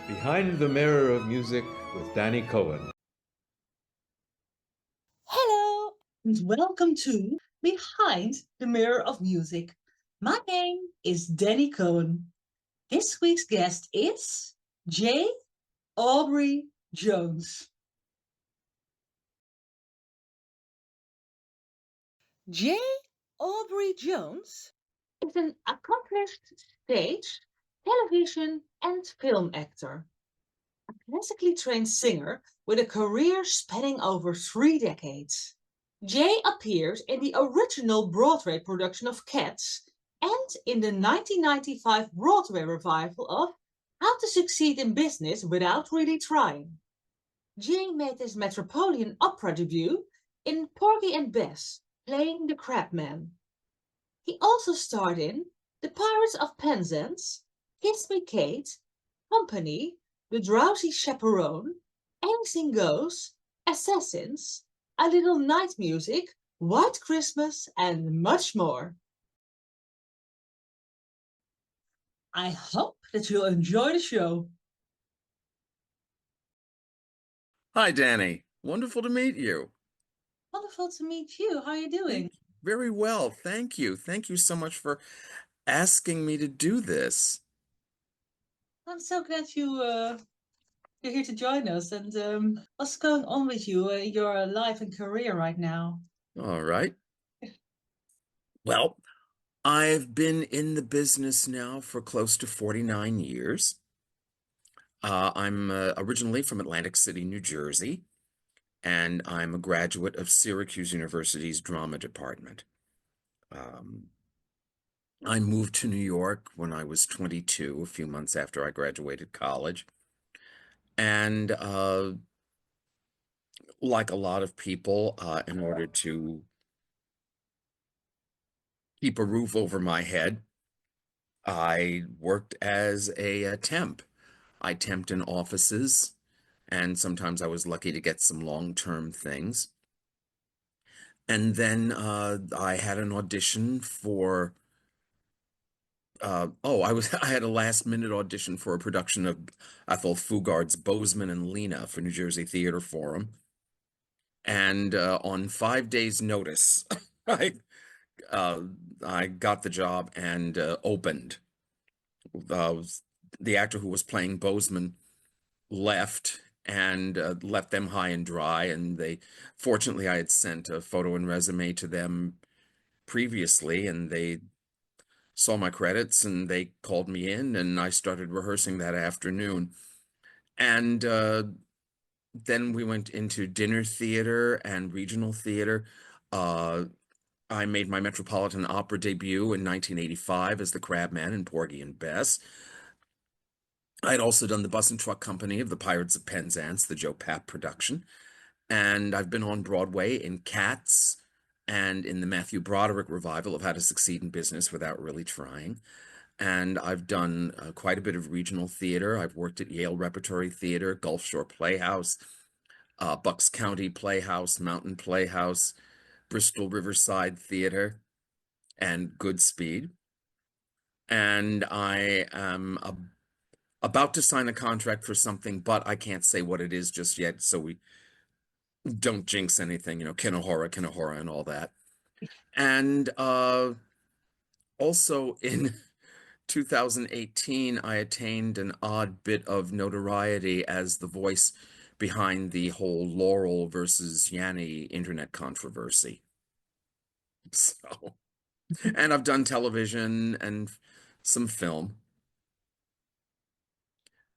Behind the Mirror of Music with Dannii Cohen. Hello, and welcome to Behind the Mirror of Music. My name is Dannii Cohen. This week's guest is J. Aubrey Jones. J. Aubrey Jones is an accomplished stage, television, and film actor. A classically trained singer with a career spanning over 3 decades. Jay appeared in the original Broadway production of Cats and in the 1995 Broadway revival of How to Succeed in Business Without Really Trying. Jay made his Metropolitan Opera debut in Porgy and Bess, playing the Crabman. He also starred in The Pirates of Penzance, Kiss Me Kate, Company, The Drowsy Chaperone, Anything Goes, Assassins, A Little Night Music, White Christmas, and much more. I hope that you'll enjoy the show. Hi, Dannii. Wonderful to meet you. Wonderful to meet you. How are you doing? Very well. Thank you. Thank you so much for asking me to do this. I'm so glad you're here to join us. And what's going on with you, your life and career right now? All right. Well, I've been in the business now for close to 49 years. I'm originally from Atlantic City, New Jersey, and I'm a graduate of Syracuse University's drama department. I moved to New York when I was 22, a few months after I graduated college. And like a lot of people, in order to keep a roof over my head, I worked as a temp. I temped in offices, and sometimes I was lucky to get some long-term things. And then I had an audition for I had a last-minute audition for a production of Ethel Fugard's Bozeman and Lena for New Jersey Theater Forum. And on 5 days' notice, I I got the job and opened. Uh, the actor who was playing Bozeman left and left them high and dry. And fortunately, I had sent a photo and resume to them previously, and they saw my credits and they called me in, and I started rehearsing that afternoon. And then we went into dinner theater and regional theater. Uh, I made my Metropolitan Opera debut in 1985 as the Crabman in Porgy and Bess. I had also done the Bus and Truck Company of the Pirates of Penzance, the Joe Papp production. And I've been on Broadway in Cats and in the Matthew Broderick revival of How to Succeed in Business Without Really Trying. And I've done quite a bit of regional theater. I've worked at Yale Repertory Theater, Gulf Shore Playhouse, Bucks County Playhouse, Mountain Playhouse, Bristol Riverside Theater, and Goodspeed. And I am about to sign a contract for something, but I can't say what it is just yet, so we don't jinx anything, Kinahora, and all that. And also in 2018, I attained an odd bit of notoriety as the voice behind the whole Laurel versus Yanni internet controversy. So, and I've done television and some film.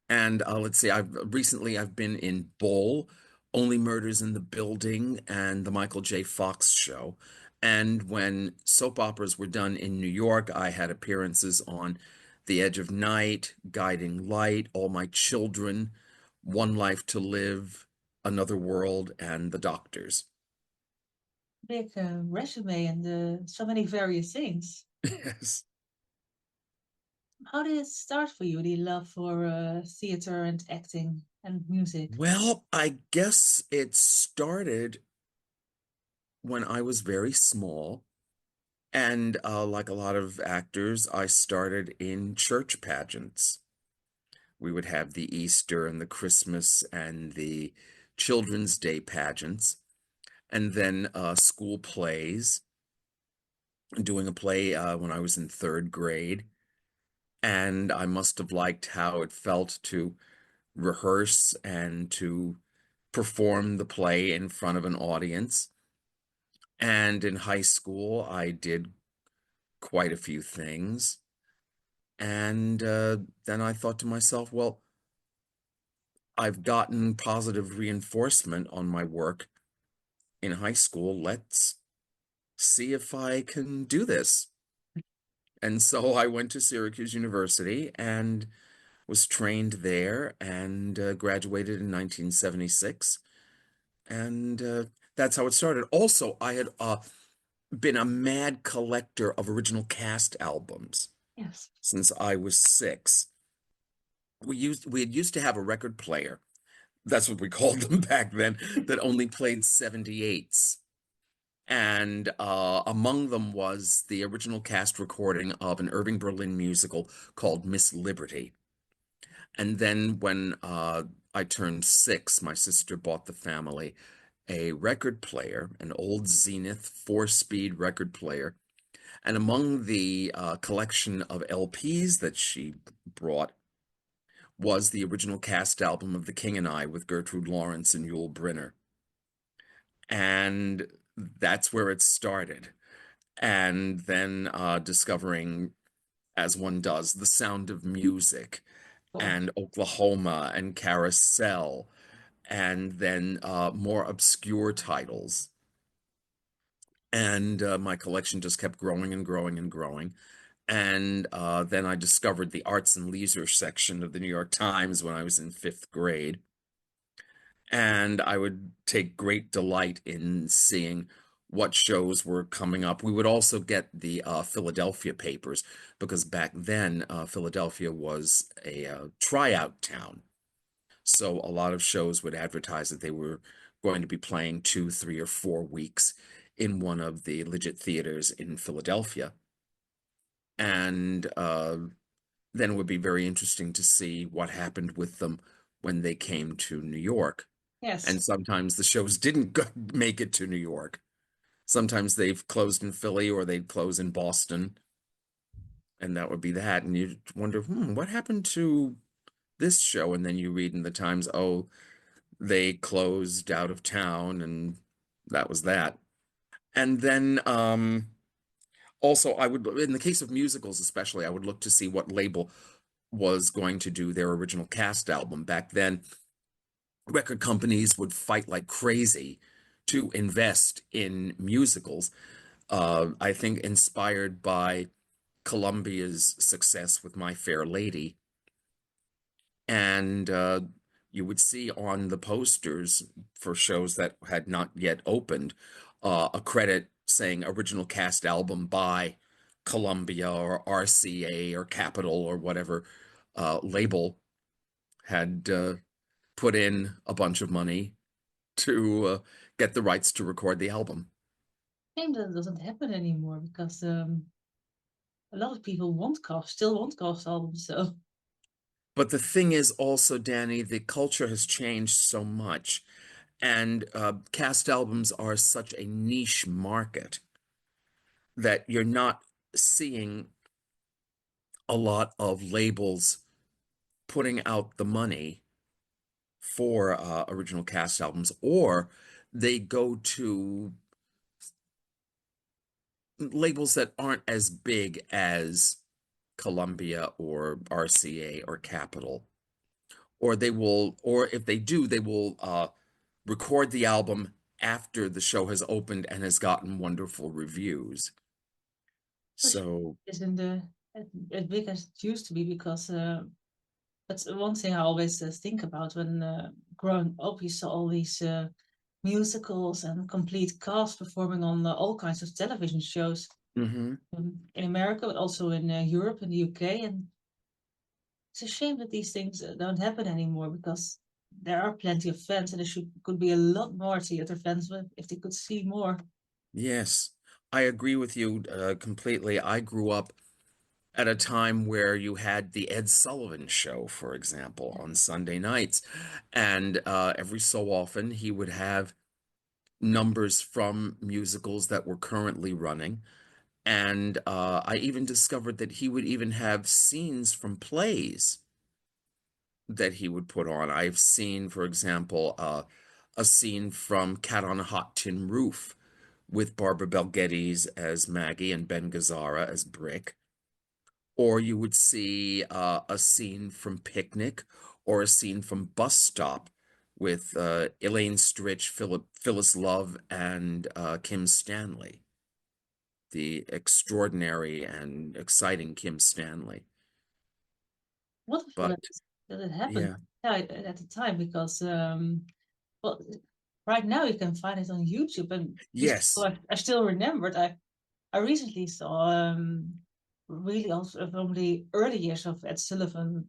And let's see, I've been in Bull, Only Murders in the Building, and the Michael J. Fox Show. And when soap operas were done in New York, I had appearances on The Edge of Night, Guiding Light, All My Children, One Life to Live, Another World, and The Doctors. Big resume and so many various things. Yes. How did it start for you, the love for theater and acting and music? Well, I guess it started when I was very small. And like a lot of actors, I started in church pageants. We would have the Easter and the Christmas and the Children's Day pageants, and then school plays, doing a play when I was in third grade. And I must have liked how it felt to rehearse and to perform the play in front of an audience. And in high school, I did quite a few things. And then I thought to myself, well, I've gotten positive reinforcement on my work in high school. Let's see if I can do this. And so I went to Syracuse University and was trained there and graduated in 1976. And that's how it started. Also, I had been a mad collector of original cast albums Yes. since I was 6. We had used to have a record player. That's what we called them back then, that only played 78s. And among them was the original cast recording of an Irving Berlin musical called Miss Liberty. And then when I turned 6, my sister bought the family a record player, an old Zenith 4-speed record player. And among the collection of LPs that she brought was the original cast album of The King and I with Gertrude Lawrence and Yul Brynner. And that's where it started. And then discovering, as one does, The Sound of Music and Oklahoma and Carousel, and then more obscure titles. And my collection just kept growing and growing and growing. And then I discovered the arts and leisure section of the New York Times when I was in 5th grade. And I would take great delight in seeing what shows were coming up. We would also get the Philadelphia papers, because back then Philadelphia was a tryout town. So a lot of shows would advertise that they were going to be playing 2, 3, or 4 weeks in one of the legit theaters in Philadelphia. And then it would be very interesting to see what happened with them when they came to New York. Yes. And sometimes the shows didn't make it to New York. Sometimes they've closed in Philly or they'd close in Boston. And that would be that. And you wonder, what happened to this show? And then you read in the Times, oh, they closed out of town, and that was that. And then also, I would, in the case of musicals especially, I would look to see what label was going to do their original cast album. Back then, record companies would fight like crazy to invest in musicals. I think inspired by Columbia's success with My Fair Lady. And you would see on the posters for shows that had not yet opened a credit saying original cast album by Columbia or RCA or Capitol or whatever label had put in a bunch of money to get the rights to record the album. I think that doesn't happen anymore because a lot of people still want cast albums. So, but the thing is also, Dannii, the culture has changed so much, and cast albums are such a niche market that you're not seeing a lot of labels putting out the money for original cast albums, or they go to labels that aren't as big as Columbia or RCA or Capitol. Or they will, or if they do, they will record the album after the show has opened and has gotten wonderful reviews. So isn't as big as it used to be, because that's one thing I always think about when growing up. You saw all these musicals and complete cast performing on all kinds of television shows in America, but also in Europe and the UK. And it's a shame that these things don't happen anymore, because there are plenty of fans, and there could be a lot more theater fans if they could see more. yes, I agree with you completely. I grew up at a time where you had the Ed Sullivan Show, for example, on Sunday nights. And every so often he would have numbers from musicals that were currently running. And I even discovered that he would even have scenes from plays that he would put on. I've seen, for example, a scene from Cat on a Hot Tin Roof with Barbara Bel Geddes as Maggie and Ben Gazzara as Brick. Or you would see a scene from Picnic or a scene from Bus Stop with Elaine Stritch, Phyllis Love, and Kim Stanley, the extraordinary and exciting Kim Stanley. Wonderful But that it happened yeah, at the time because well, right now you can find it on YouTube, and these yes, people I still remembered. I recently saw really also from the early years of Ed Sullivan,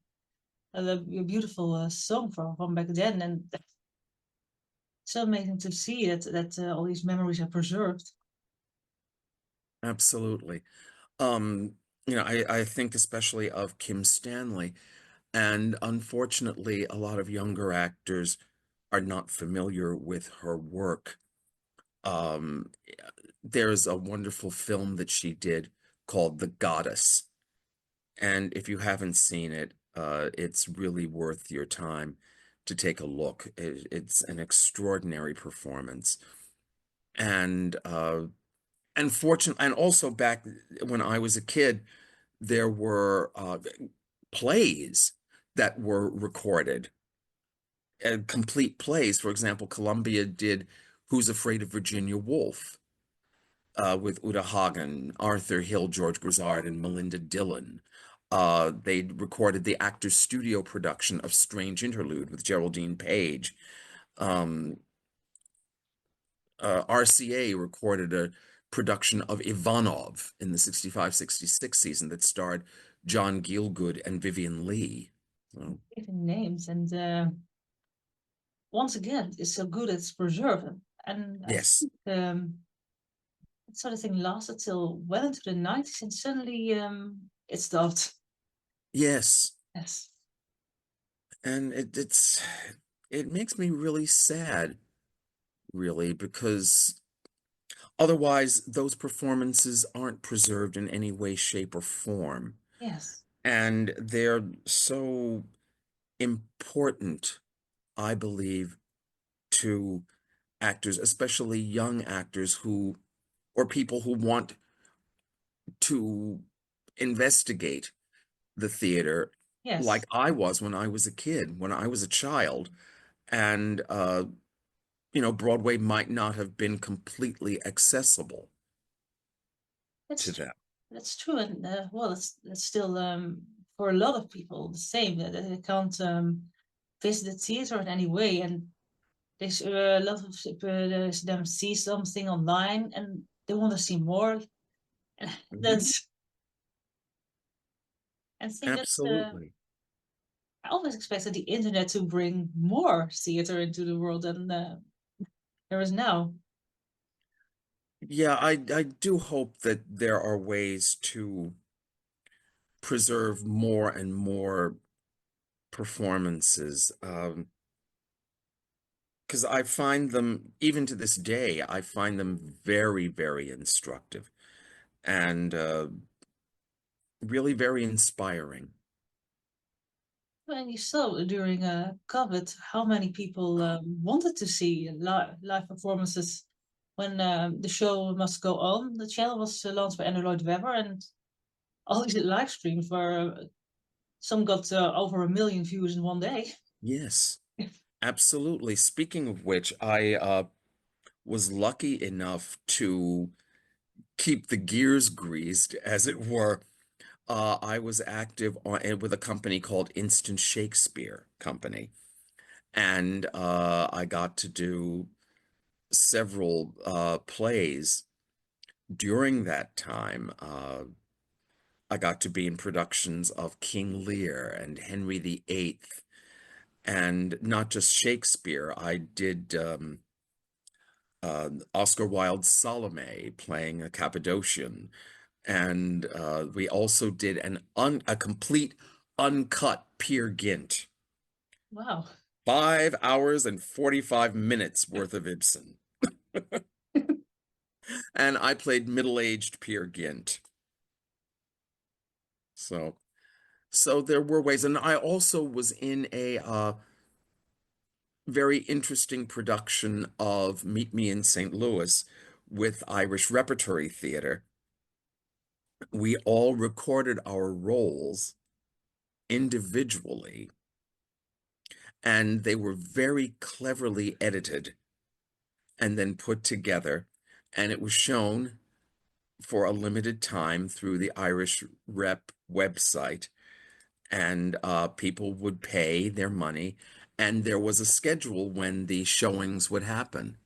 a beautiful song from back then, and it's so amazing to see that all these memories are preserved. absolutely. Um, I think especially of Kim Stanley, and unfortunately, a lot of younger actors are not familiar with her work. Um, there's a wonderful film that she did called The Goddess, and if you haven't seen it, it's really worth your time to take a look. It's an extraordinary performance, and and also back when I was a kid, there were plays that were recorded, complete plays. For example, Columbia did Who's Afraid of Virginia Woolf with Uta Hagen, Arthur Hill, George Grizzard, and Melinda Dillon. They recorded the Actors Studio production of Strange Interlude with Geraldine Page. Um, RCA recorded a production of Ivanov in the 65-66 season that starred John Gielgud and Vivian Lee. So, Even names, and once again, it's so good it's preserved. And I yes, think that sort of thing lasted till well into the 90s, and suddenly it stopped. yes. Yes. And it makes me really sad, really, because otherwise those performances aren't preserved in any way, shape, or form. Yes. And they're so important, I believe, to actors, especially young actors or people who want to investigate the theater like Yes. I was when I was a kid, when I was a child. And, Broadway might not have been completely accessible to That's them. that's true, and well, that's still for a lot of people the same that they can't visit the theater in any way, and there's a lot of them see something online and they want to see more. And Mhm. that's I think that's Absolutely. I always expected the internet to bring more theater into the world than there is now. Yeah, I do hope that there are ways to preserve more and more performances. Because I find them, even to this day, I find them very, very instructive and really very inspiring. When you saw during COVID how many people wanted to see live performances when the show must go on. The channel was launched by Andrew Lloyd Webber, and all these live streams were some got over 1 million views in one day. Yes, absolutely. Speaking of which, I was lucky enough to keep the gears greased, as it were. I was active with a company called Instant Shakespeare Company, and I got to do several plays during that time. I got to be in productions of King Lear and Henry VIII, and not just Shakespeare. I did Oscar Wilde's Salome, playing a Cappadocian. And we also did a complete uncut Peer Gynt. Wow. 5 hours and 45 minutes worth of Ibsen. And I played middle-aged Peer Gynt. So there were ways. And I also was in a very interesting production of Meet Me in St. Louis with Irish Repertory Theater. We all recorded our roles individually, and they were very cleverly edited and then put together, and it was shown for a limited time through the Irish Rep website, and people would pay their money, and there was a schedule when the showings would happen.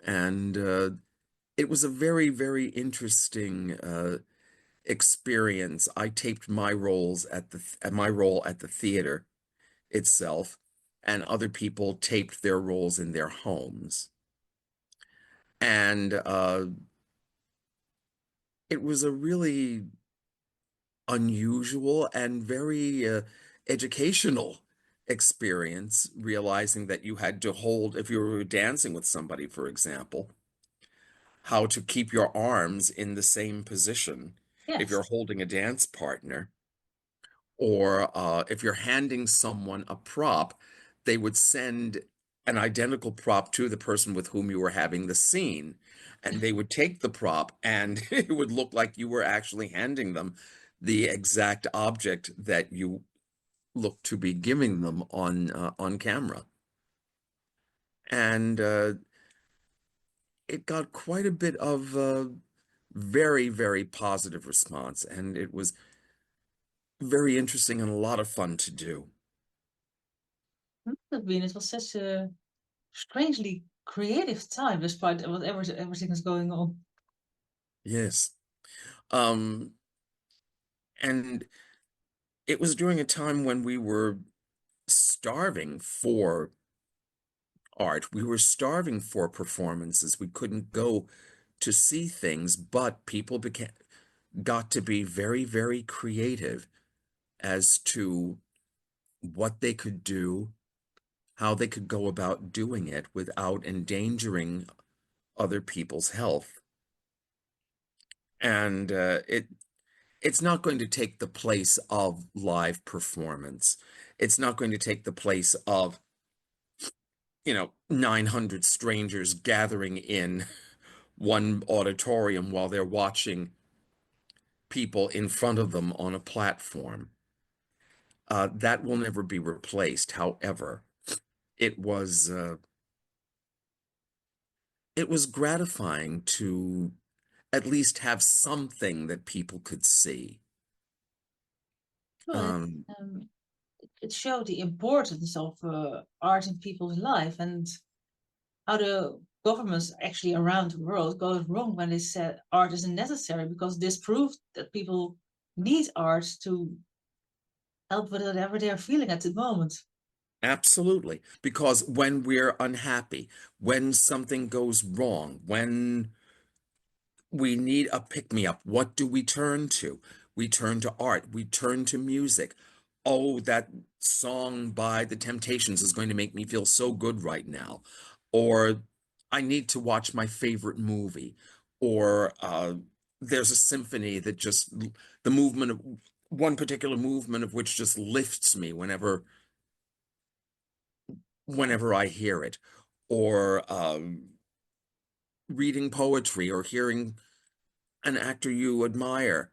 And it was a very, very interesting experience. I taped my roles at my role at the theater itself, and other people taped their roles in their homes. And it was a really unusual and very educational experience, realizing that you had to hold, if you were dancing with somebody, for example, how to keep your arms in the same position if Yes. you're holding a dance partner, or if you're handing someone a prop, they would send an identical prop to the person with whom you were having the scene, and they would take the prop, and it would look like you were actually handing them the exact object that you looked to be giving them on camera. And it got quite a bit of very, very positive response, and it was very interesting and a lot of fun to do. Must have been. It was such a strangely creative time, despite whatever everything is going on. Yes. Um, and it was during a time when we were starving for art. We were starving for performances. We couldn't go to see things, but people got to be very, very creative as to what they could do, how they could go about doing it without endangering other people's health. And it's not going to take the place of live performance. It's not going to take the place of, 900 strangers gathering in one auditorium while they're watching people in front of them on a platform. That will never be replaced. However, it was gratifying to at least have something that people could see. Well, it showed the importance of art in people's life and how the governments actually around the world got it wrong when they said art isn't necessary, because this proved that people need art to help with whatever they're feeling at the moment. Absolutely. Because when we're unhappy, when something goes wrong, when we need a pick-me-up, what do we turn to? We turn to art, we turn to music. Oh, that song by The Temptations is going to make me feel so good right now. Or I need to watch my favorite movie. Or there's a symphony that just, the movement of one particular movement of which just lifts me whenever I hear it. Or reading poetry, or hearing an actor you admire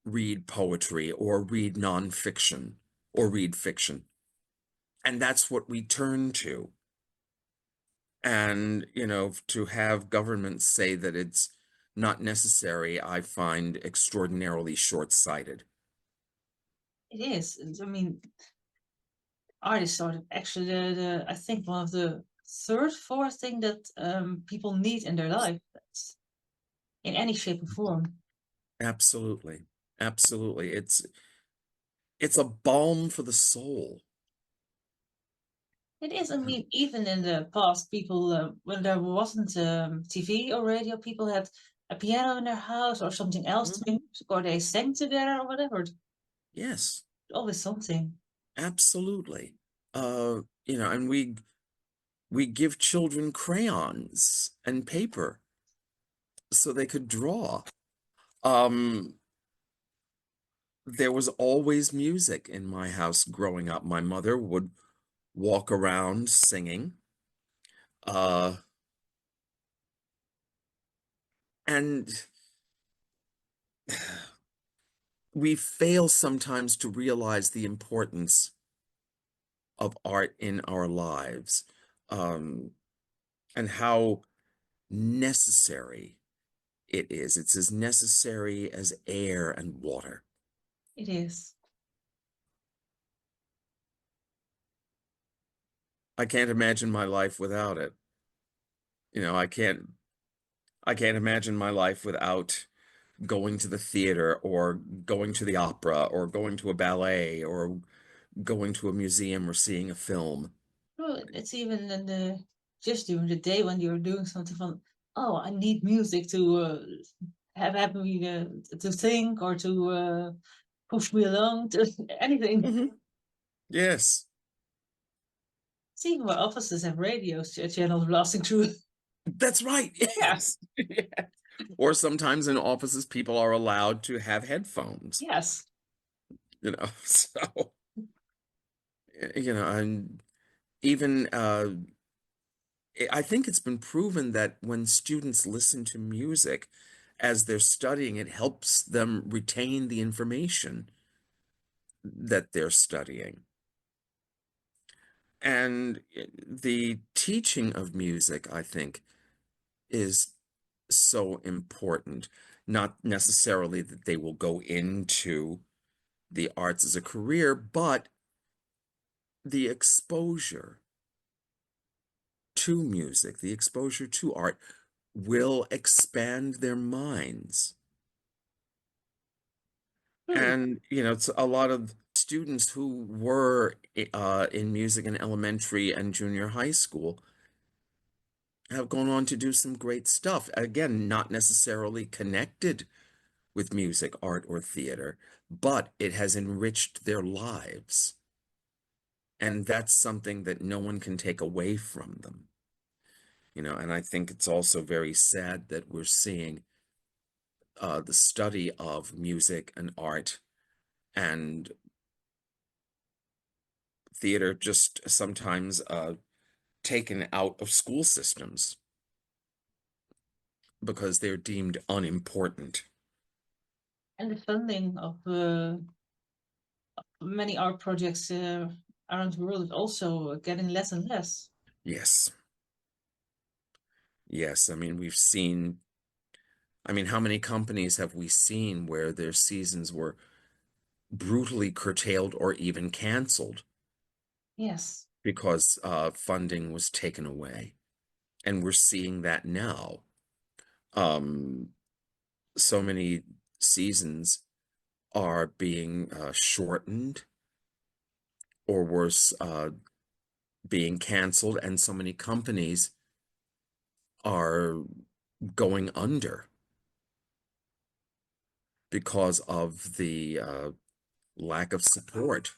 read poetry, or read nonfiction, or read fiction. And that's what we turn to. And, to have governments say that it's not necessary, I find extraordinarily short-sighted. It is. I mean, art is sort of actually I think one of the fourth thing that people need in their life, in any shape or form. Absolutely. Absolutely. It's a balm for the soul. It is. I mean, even in the past, people when there wasn't TV or radio, people had a piano in their house or something else to make music, or they sang together or whatever. Yes, Always something. absolutely. And we give children crayons and paper so they could draw. There was always music in my house growing up. My mother would walk around singing. And we fail sometimes to realize the importance of art in our lives, and how necessary it is. It's as necessary as air and water. It is. I can't imagine my life without it. I can't imagine my life without going to the theater or going to the opera or going to a ballet or going to a museum or seeing a film. Well, it's even in just during the day when you're doing something from, oh, I need music to have me to think or to push me along to anything. Yes. See, even my offices have radios channels blasting through. That's right. Yes. Yeah. Or sometimes in offices, people are allowed to have headphones, Yes. So, and even I think it's been proven that when students listen to music as they're studying, it helps them retain the information that they're studying. And the teaching of music, I think, is so important. Not necessarily that they will go into the arts as a career, but the exposure to music, the exposure to art will expand their minds. And, it's a lot of students who were in music in elementary and junior high school have gone on to do some great stuff. Again, not necessarily connected with music, art, or theater, but it has enriched their lives. And that's something that no one can take away from them. And I think it's also very sad that we're seeing the study of music and art and theater just sometimes taken out of school systems because they're deemed unimportant. And the funding of many art projects around the world is also getting less and less. Yes. Yes, I mean, how many companies have we seen where their seasons were brutally curtailed or even canceled? Yes. Because funding was taken away. And we're seeing that now. So many seasons are being shortened, or worse, being canceled, and so many companies are going under because of the lack of support.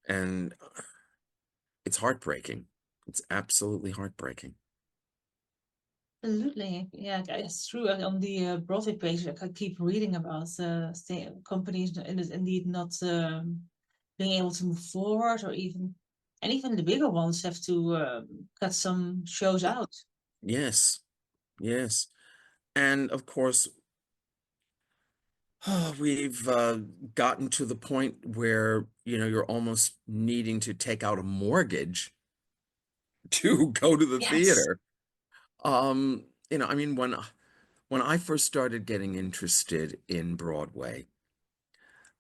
And it's heartbreaking. It's absolutely heartbreaking. Absolutely. Yeah, it's true. On the Broadway page, I keep reading about companies indeed not being able to move forward, or even the bigger ones have to cut some shows out. Yes, yes. And of course, we've gotten to the point where, you're almost needing to take out a mortgage to go to the Yes. theater. When I first started getting interested in Broadway,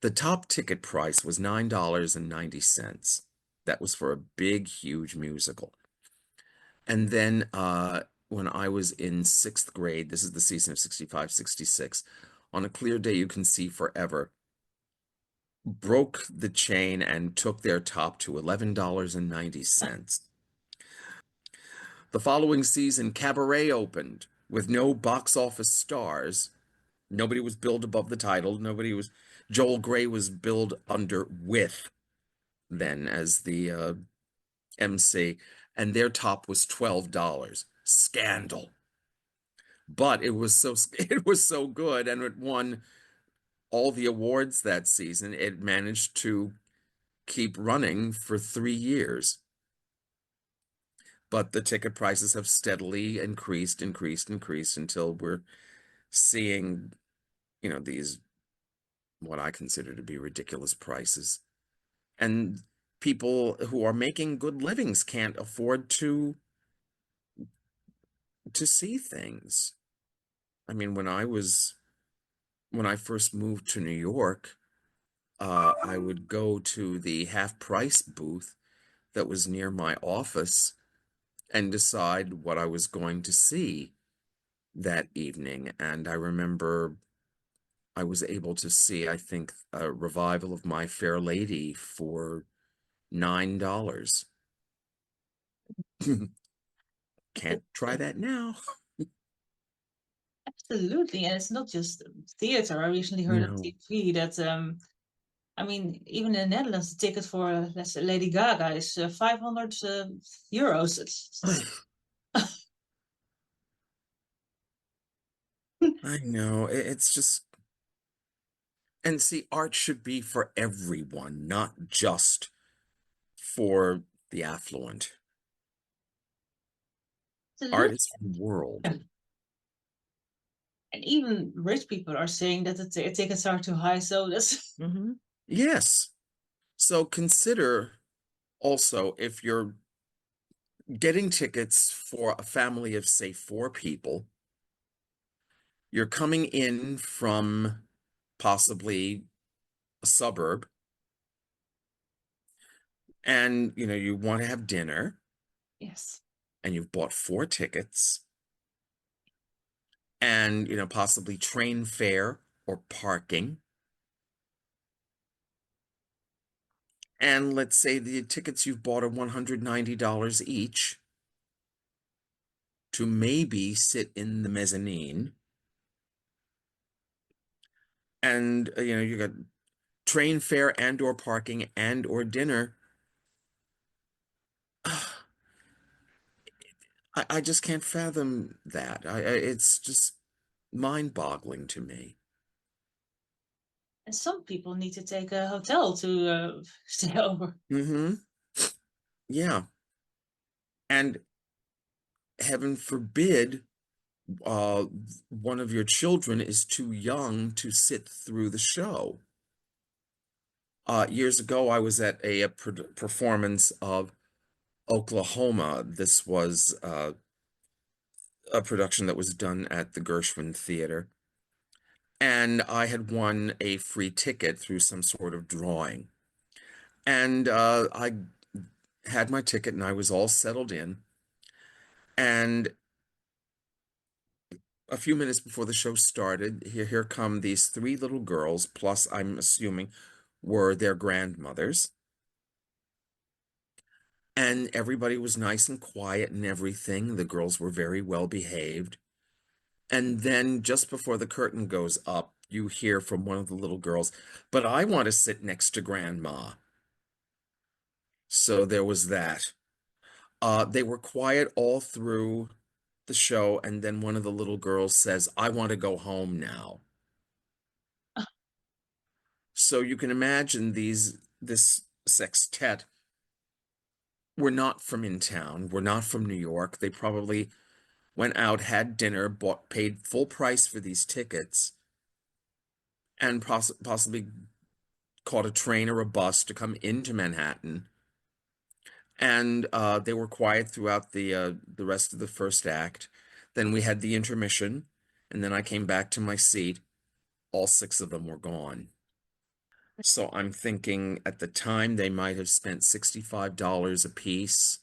the top ticket price was $9.90. That was for a big, huge musical. And then when I was in 6th grade, this is the season of 65, 66, on a clear day you can see forever, broke the chain and took their top to $11.90. The following season, Cabaret opened with no box office stars. Nobody was billed above the title. Joel Grey was billed under with then as the MC, and their top was $12. Scandal. But it was so good, and it won all the awards that season. It managed to keep running for 3 years. But the ticket prices have steadily increased until we're seeing, these what I consider to be ridiculous prices. And people who are making good livings can't afford to see things. I mean, when I first moved to New York, I would go to the half-price booth that was near my office and decide what I was going to see that evening. And I remember I was able to see, I think, a revival of My Fair Lady for $9. Can't try that now. Absolutely, and it's not just theater. I recently heard on No. TV that I mean, even in the Netherlands, the ticket for let's say Lady Gaga is 500 euros. I know. It's just, and see, art should be for everyone, not just for the affluent. Art is for the world. And even rich people are saying that the tickets are too high. So that's Yes. So consider also, if you're getting tickets for a family of, say, 4 people, you're coming in from possibly a suburb, and you want to have dinner, yes. and you've bought 4 tickets, and possibly train fare or parking. And let's say the tickets you've bought are $190 each to maybe sit in the mezzanine. And you got train fare and or parking and or dinner. I just can't fathom that. It's just mind-boggling to me. And some people need to take a hotel to stay over. Yeah. And heaven forbid, one of your children is too young to sit through the show. Years ago, I was at a performance of Oklahoma. This was a production that was done at the Gershwin Theater. And I had won a free ticket through some sort of drawing. And I had my ticket and I was all settled in. And a few minutes before the show started, here come these 3 little girls, plus I'm assuming were their grandmothers. And everybody was nice and quiet and everything. The girls were very well behaved. And then just before the curtain goes up, you hear from one of the little girls, "But I want to sit next to Grandma." So there was that. They were quiet all through the show, and then one of the little girls says, "I want to go home now." So you can imagine this sextet were not from in town, were not from New York. They probably went out, had dinner, paid full price for these tickets, and possibly caught a train or a bus to come into Manhattan. And they were quiet throughout the rest of the first act. Then we had the intermission, and then I came back to my seat. All 6 of them were gone. So I'm thinking at the time they might have spent $65 a piece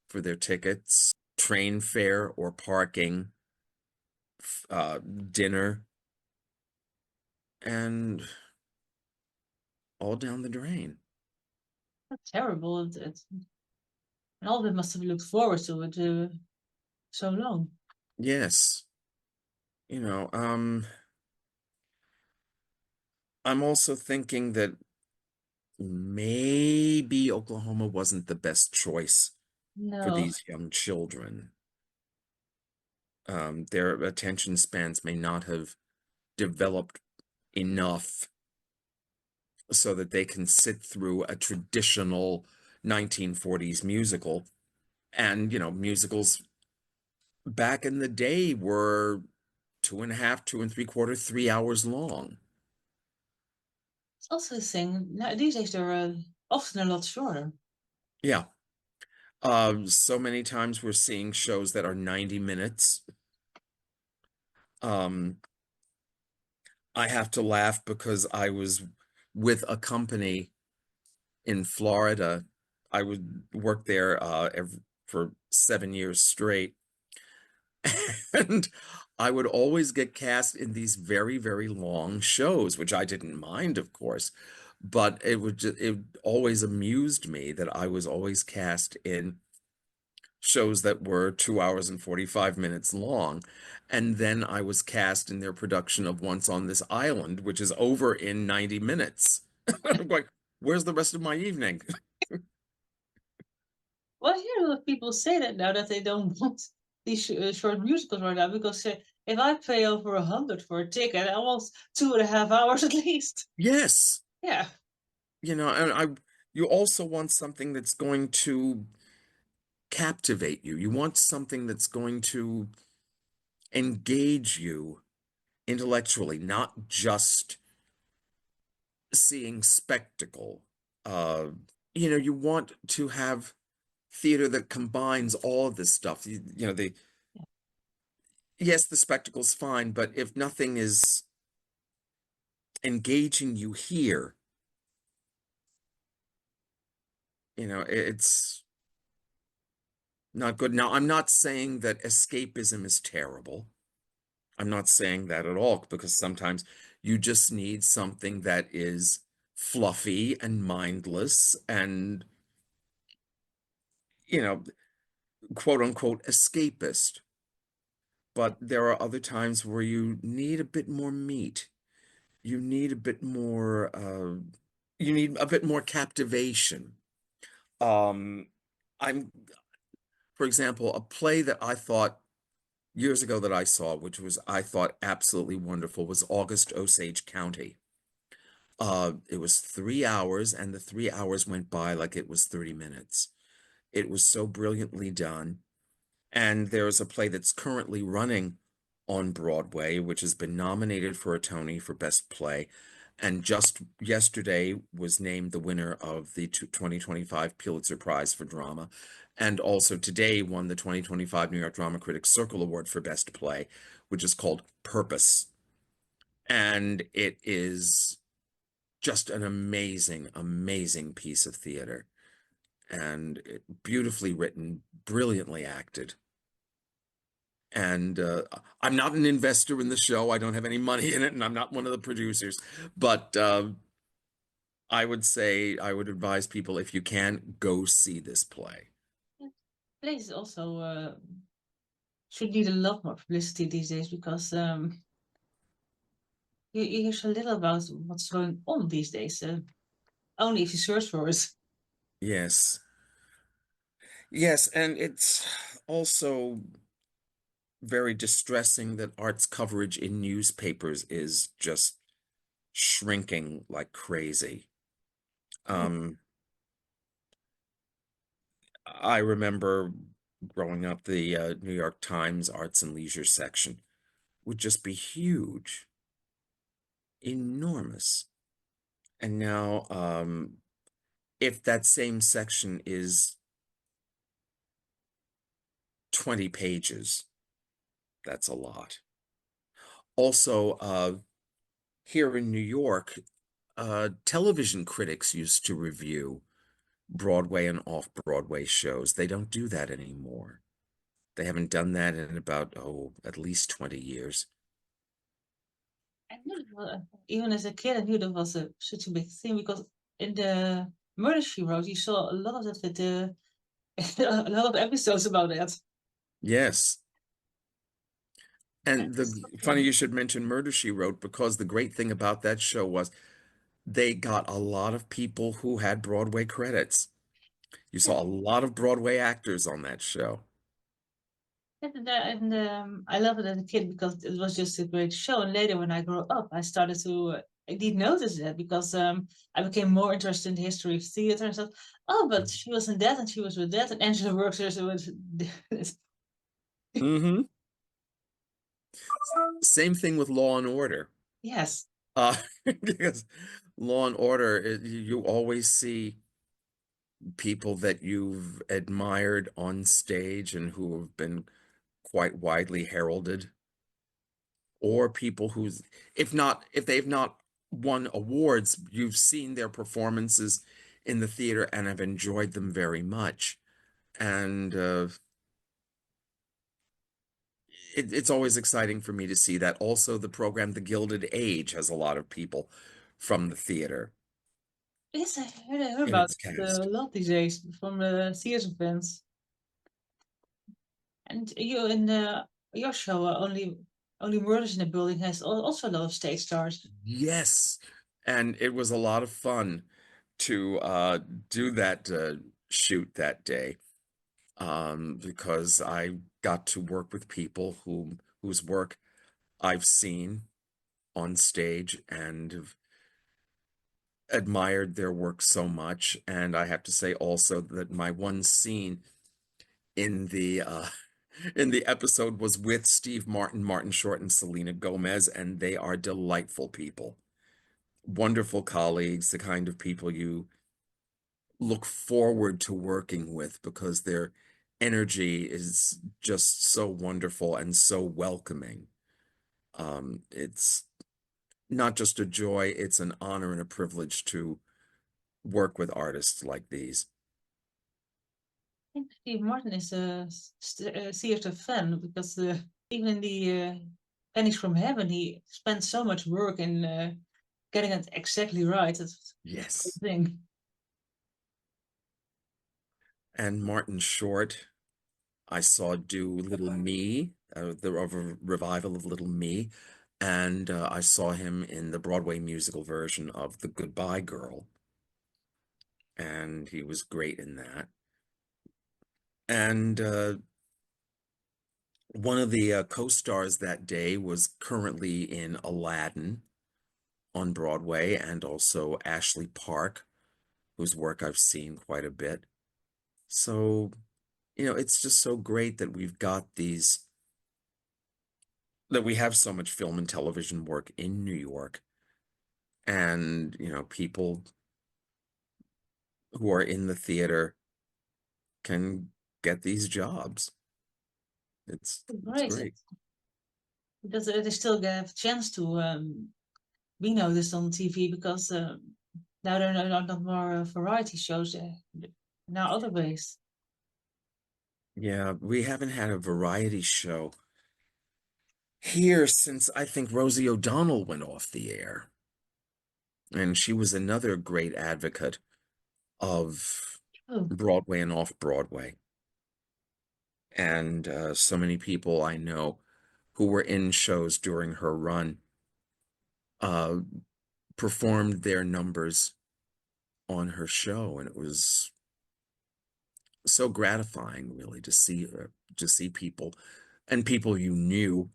for their tickets, train fare or parking, dinner, and all down the drain. That's terrible. And all of them must have looked forward to it so long. Yes. You know, I'm also thinking that maybe Oklahoma wasn't the best choice for No. these young children. Their attention spans may not have developed enough so that they can sit through a traditional 1940s musical. And, musicals back in the day were 2.5, 2 3/4, 3 hours long. It's also the thing. Now, these days they're often a lot shorter. Yeah. So many times we're seeing shows that are 90 minutes. Um, I have to laugh because I was with a company in Florida. I would work there for 7 years straight. And I would always get cast in these very, very long shows, which I didn't mind, of course, but it always amused me that I was always cast in shows that were 2 hours and 45 minutes long. And then I was cast in their production of Once on This Island, which is over in 90 minutes. I'm like, where's the rest of my evening? Well, I hear a lot of people say that now that they don't want these short musicals right now because if I pay over 100 for a ticket, I want 2.5 hours at least. Yes. Yeah. And you also want something that's going to captivate you. You want something that's going to engage you intellectually, not just seeing spectacle. Uh, you want to have theater that combines all of this stuff. Yes, the spectacle's fine, but if nothing is engaging you here, it's not good. Now, I'm not saying that escapism is terrible. I'm not saying that at all, because sometimes you just need something that is fluffy and mindless and, quote unquote, escapist. But there are other times where you need a bit more meat. You need a bit more, you need a bit more captivation. Um, I'm, for example, a play that I thought years ago that I saw, which I thought absolutely wonderful, was August Osage County. It was 3 hours, and the 3 hours went by like it was 30 minutes. It was so brilliantly done. And there's a play that's currently running on Broadway, which has been nominated for a Tony for Best Play, and just yesterday was named the winner of the 2025 Pulitzer Prize for Drama, and also today won the 2025 New York Drama Critics Circle Award for Best Play, which is called Purpose. And it is just an amazing, amazing piece of theater, and beautifully written, brilliantly acted. And I'm not an investor in the show. I don't have any money in it, and I'm not one of the producers. But I would say, I would advise people, if you can, go see this play. Plays also should need a lot more publicity these days because you hear so little about what's going on these days. Only if you search for it. Yes. Yes, and it's also very distressing that arts coverage in newspapers is just shrinking like crazy. I remember growing up, the New York Times Arts and Leisure section would just be huge, enormous. And now, if that same section is 20 pages, that's a lot. Also, here in New York, television critics used to review Broadway and off-Broadway shows. They don't do that anymore. They haven't done that in about, at least 20 years. I knew even as a kid, I knew that was such a big thing because in the Murder She Wrote, you saw a lot of that with a lot of episodes about that. Yes. And funny you should mention Murder, She Wrote, because the great thing about that show was they got a lot of people who had Broadway credits. You Yeah. saw a lot of Broadway actors on that show. And I love it as a kid because it was just a great show. And later, when I grew up, I started to I did notice that because I became more interested in the history of theater and stuff. Oh, but she was in that, and she was with that, and Angela Workers was. Mm-hmm. Same thing with Law and Order. Yes. Because Law and Order, you always see people that you've admired on stage and who have been quite widely heralded, or people who's, if they've not won awards, you've seen their performances in the theater and have enjoyed them very much. And it's always exciting for me to see that. Also, the program The Gilded Age has a lot of people from the theater Yes, I heard in about its it cast. a lot these days from the theater fans. And you in your show, only Murders in the Building has also a lot of stage stars. Yes, and it was a lot of fun to do that shoot that day, because I got to work with people whose work I've seen on stage and have admired their work so much. And I have to say also that my one scene in the in the episode was with Steve Martin, Martin Short, and Selena Gomez, and they are delightful people, wonderful colleagues, the kind of people you look forward to working with because their energy is just so wonderful and so welcoming. It's not just a joy, it's an honor and a privilege to work with artists like these. I think Steve Martin is a theater fan because even in the Pennies from Heaven, he spent so much work in getting it exactly right. It's a Yes. good thing. And Martin Short, I saw do Little Me, the revival of Little Me, and I saw him in the Broadway musical version of The Goodbye Girl, and he was great in that. And one of the co-stars that day was currently in Aladdin on Broadway, and also Ashley Park, whose work I've seen quite a bit. So, it's just so great that we have so much film and television work in New York, and, people who are in the theater can get these jobs. It's Great. great. Because they still get a chance to be noticed on TV because now there are not more variety shows. Now other ways. Yeah, we haven't had a variety show here since I think Rosie O'Donnell went off the air. And she was another great advocate of Oh, Broadway and off Broadway. And so many people I know who were in shows during her run uh, performed their numbers on her show, and it was so gratifying, really, to see people and people you knew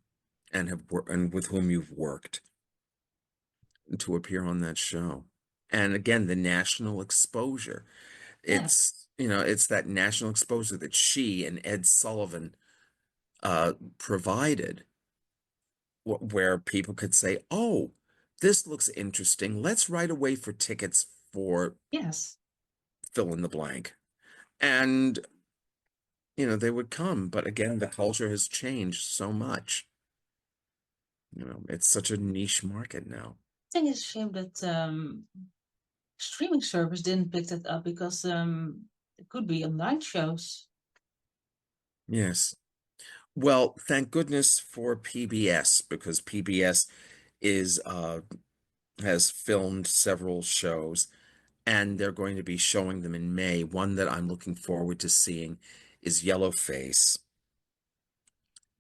and and with whom you've worked to appear on that show. And again, the national exposure. yeah. It's that national exposure that she and Ed Sullivan provided, where people could say, "Oh, this looks interesting. Let's right away for tickets for Yes. fill in the blank." And, they would come. But again, the culture has changed so much. It's such a niche market now. I think it's a shame that streaming service didn't pick that up because it could be online shows. Yes. Well, thank goodness for PBS, because PBS is has filmed several shows, and they're going to be showing them in May. One that I'm looking forward to seeing is Yellowface.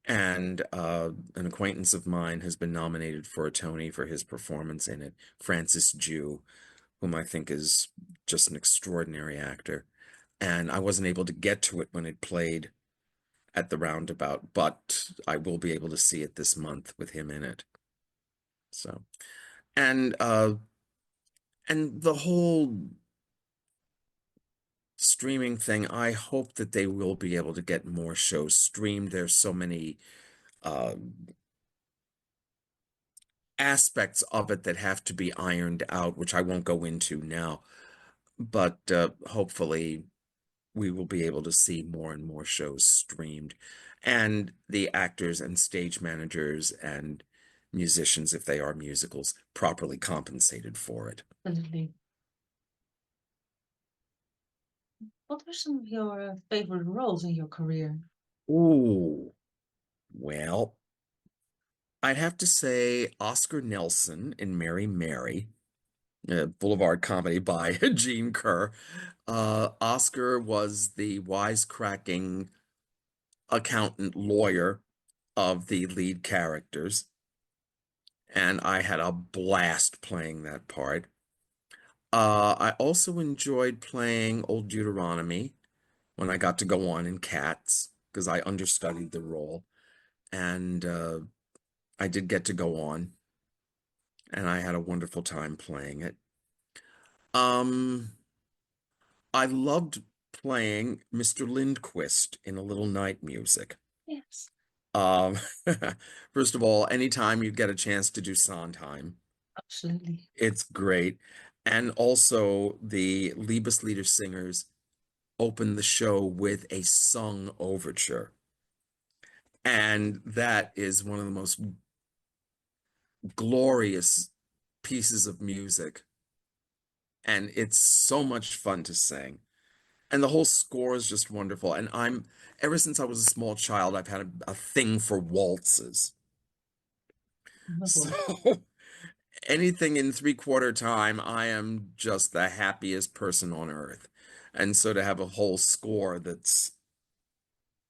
And an acquaintance of mine has been nominated for a Tony for his performance in it, Francis Jew, whom I think is just an extraordinary actor. And I wasn't able to get to it when it played at the Roundabout, but I will be able to see it this month with him in it. So, and the whole streaming thing, I hope that they will be able to get more shows streamed. There's so many aspects of it that have to be ironed out, which I won't go into now, but hopefully we will be able to see more and more shows streamed, and the actors and stage managers and musicians, if they are musicals, properly compensated for it. Definitely. What were some of your favorite roles in your career? Ooh, well, I'd have to say Oscar Nelson in Mary Mary, Boulevard comedy by Gene Kerr. Oscar was the wisecracking accountant lawyer of the lead characters, and I had a blast playing that part. I also enjoyed playing Old Deuteronomy when I got to go on in Cats, because I understudied the role, and I did get to go on, and I had a wonderful time playing it. I loved playing Mr. Lindquist in A Little Night Music. Yes. First of all, anytime you get a chance to do Sondheim, Absolutely. it's great. And also, the Liebeslieder singers opened the show with a sung overture. And that is one of the most glorious pieces of music. And it's so much fun to sing. And the whole score is just wonderful. And ever since I was a small child, I've had a thing for waltzes. So anything in 3/4 time, I am just the happiest person on earth. And so to have a whole score that's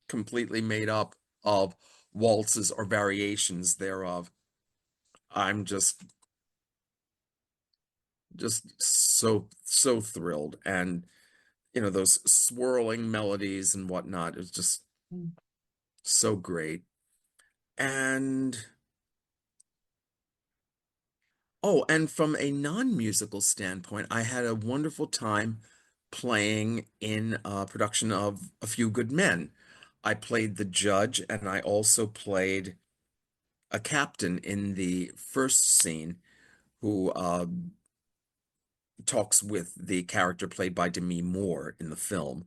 completely made up of waltzes or variations thereof, I'm just so thrilled. And those swirling melodies and whatnot is just so great. And and from a non-musical standpoint, I had a wonderful time playing in a production of A Few Good Men. I played the judge, and I also played a captain in the first scene who talks with the character played by Demi Moore in the film.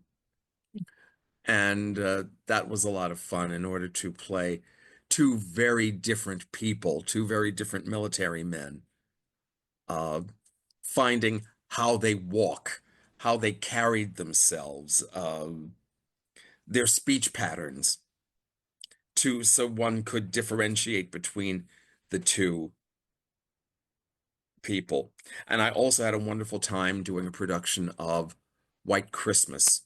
And that was a lot of fun in order to play two very different people, two very different military men, finding how they walk, how they carried themselves, their speech patterns, so one could differentiate between the two people. And I also had a wonderful time doing a production of White Christmas,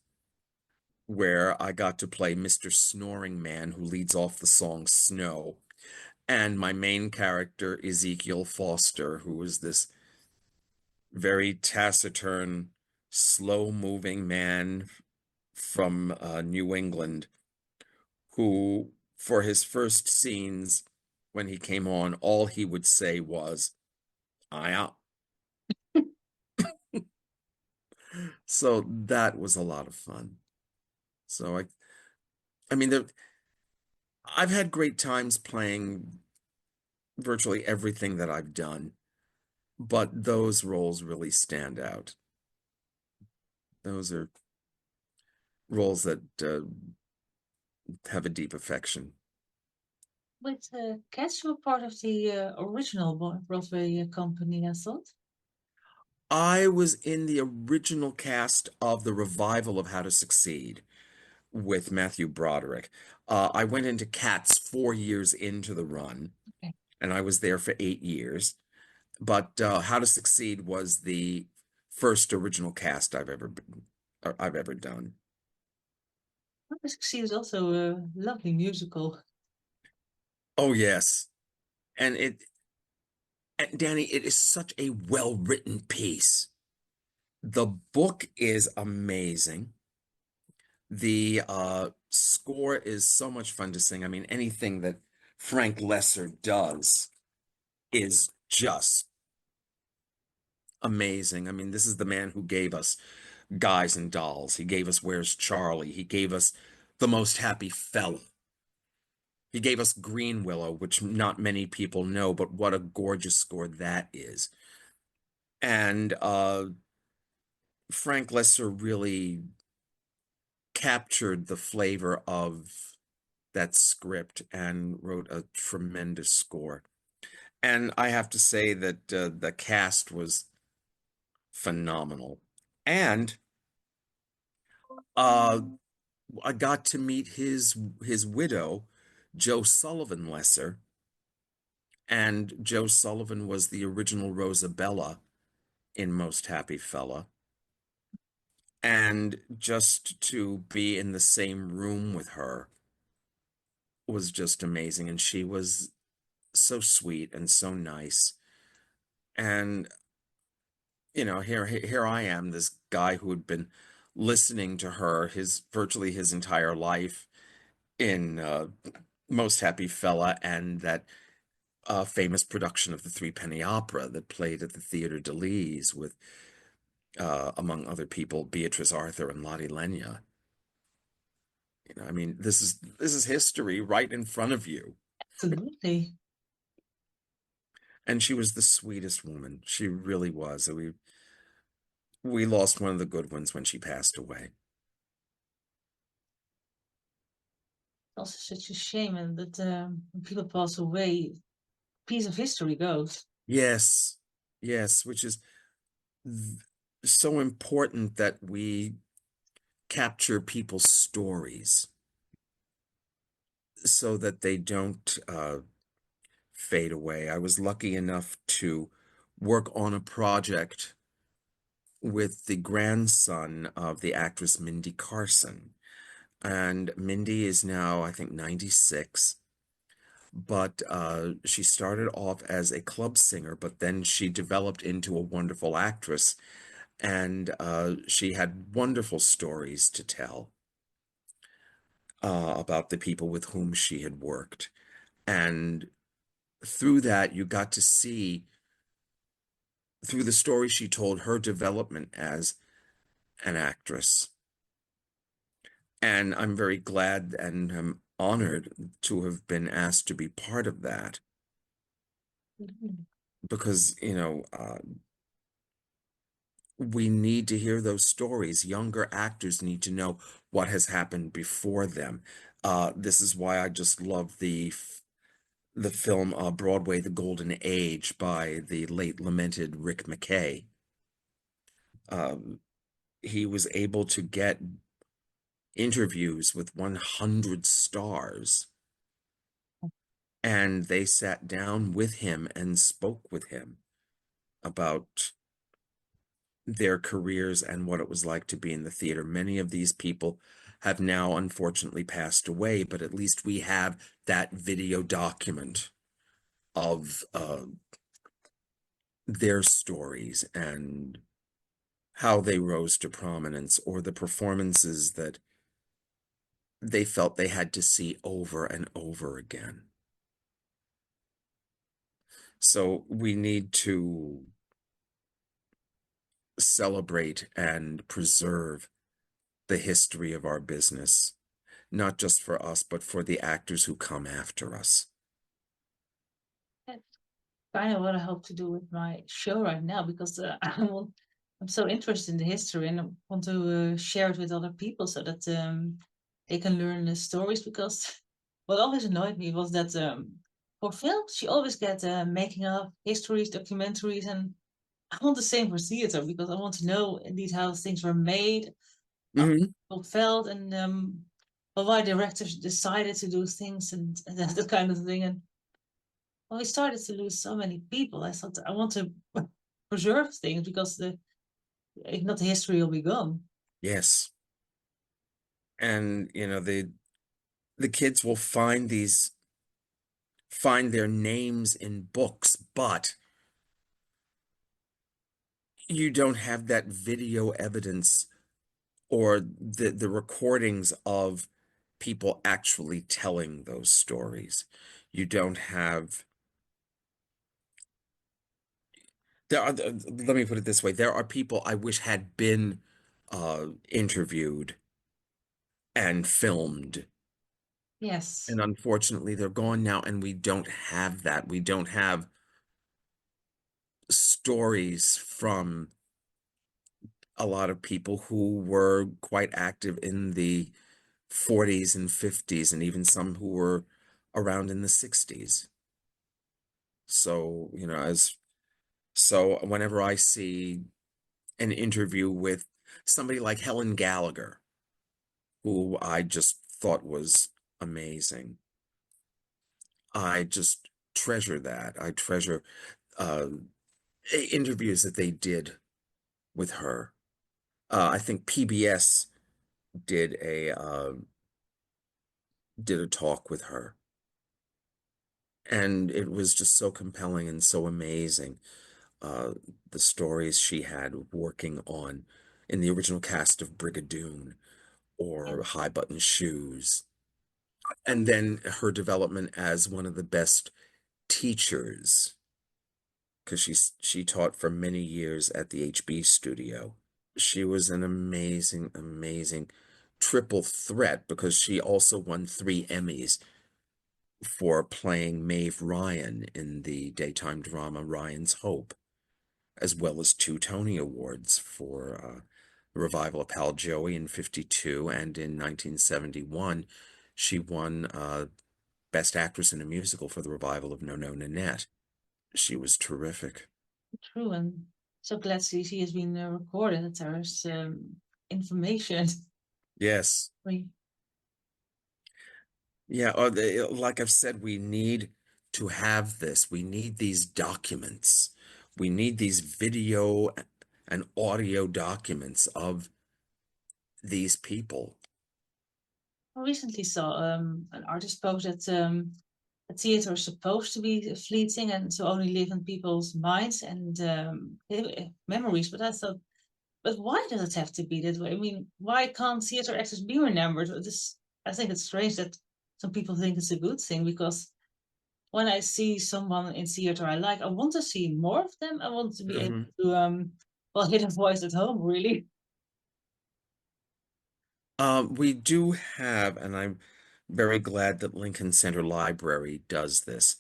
where I got to play Mr. Snoring Man, who leads off the song Snow. And my main character, Ezekiel Foster, who is this very taciturn, slow-moving man from New England, who, for his first scenes, when he came on, all he would say was, "Aya." So that was a lot of fun. So I mean, I've had great times playing virtually everything that I've done, but those roles really stand out. Those are roles that have a deep affection. With Cats, you were part of the original Broadway company, I thought. I was in the original cast of the revival of How to Succeed with Matthew Broderick. I went into Cats 4 years into the run, Okay. and I was there for 8 years. But How to Succeed was the first original cast I've ever done. How to Succeed is also a lovely musical. Oh, yes. And Dannii, it is such a well-written piece. The book is amazing. The score is so much fun to sing. I mean, anything that Frank Lesser does is just amazing. I mean, this is the man who gave us Guys and Dolls. He gave us Where's Charlie? He gave us The Most Happy Fella. He gave us Green Willow, which not many people know, but what a gorgeous score that is. And Frank Lesser really captured the flavor of that script and wrote a tremendous score. And I have to say that the cast was phenomenal. And I got to meet his widow, Joe Sullivan Lesser, and Joe Sullivan was the original Rosabella in Most Happy Fella. And just to be in the same room with her was just amazing. And she was so sweet and so nice. And, you know, here I am, this guy who had been listening to her virtually his entire life in Most Happy Fella and that famous production of the Threepenny Opera that played at the Theatre de Lys with, among other people, Beatrice Arthur and Lottie Lenya. You know, I mean, this is history right in front of you. Absolutely. And she was the sweetest woman. She really was. We lost one of the good ones when she passed away. Also such a shame, and that when people pass away, piece of history goes. Yes, yes, which is so important that we capture people's stories so that they don't fade away. I was lucky enough to work on a project with the grandson of the actress Mindy Carson. And Mindy is now, I think, 96. But she started off as a club singer, but then she developed into a wonderful actress. And she had wonderful stories to tell about the people with whom she had worked. And through that, you got to see, through the story she told, her development as an actress. And I'm very glad and I'm honored to have been asked to be part of that because, you know, we need to hear those stories. Younger actors need to know what has happened before them. This is why I just love the film Broadway, The Golden Age by the late lamented Rick McKay. He was able to get interviews with 100 stars, and they sat down with him and spoke with him about their careers and what it was like to be in the theater. Many of these people have now unfortunately passed away, but at least we have that video document of their stories and how they rose to prominence, or the performances that they felt they had to see over and over again. So we need to celebrate and preserve the history of our business, not just for us, but for the actors who come after us. That's kind of what I hope to do with my show right now, because I'm so interested in the history, and I want to share it with other people so that they can learn the stories. Because what always annoyed me was that for films, you always get making of histories, documentaries, and I want the same for theater, because I want to know indeed how things were made, how people felt, and why directors decided to do things, and that kind of thing. And when we started to lose so many people, I thought I want to preserve things, because if not, the history will be gone. Yes. And, you know, the kids will find these find their names in books, but you don't have that video evidence or the recordings of people actually telling those stories. You don't have let me put it this way, there are people I wish had been interviewed and filmed. Yes. And unfortunately, they're gone now, and we don't have that. We don't have stories from a lot of people who were quite active in the 40s and 50s, and even some who were around in the 60s. So, so whenever I see an interview with somebody like Helen Gallagher, who I just thought was amazing, I just treasure that. I treasure uh, interviews that they did with her. I think PBS did a talk with her, and it was just so compelling and so amazing. Uh, the stories she had working on in the original cast of Brigadoon or High Button Shoes, and then her development as one of the best teachers, because she taught for many years at the HB studio. She was an amazing, amazing triple threat because she also won 3 Emmys for playing Maeve Ryan in the daytime drama Ryan's Hope, as well as 2 Tony Awards for the revival of Pal Joey in '52, and in 1971 she won Best Actress in a Musical for the revival of No No Nanette. She was terrific. True, and so glad to see she has been recorded. That there's information. Yes. Yeah, like I've said, we need to have this. We need these documents. We need these video and audio documents of these people. I recently saw an artist post that a theater is supposed to be fleeting and so only live in people's minds and memories. But I thought, but why does it have to be that way? I mean, why can't theater actors be remembered? I think it's strange that some people think it's a good thing, because when I see someone in theater I like, I want to see more of them. I want to be able to well, hear their voice at home, really. We do have, and I'm very glad that Lincoln Center Library does this.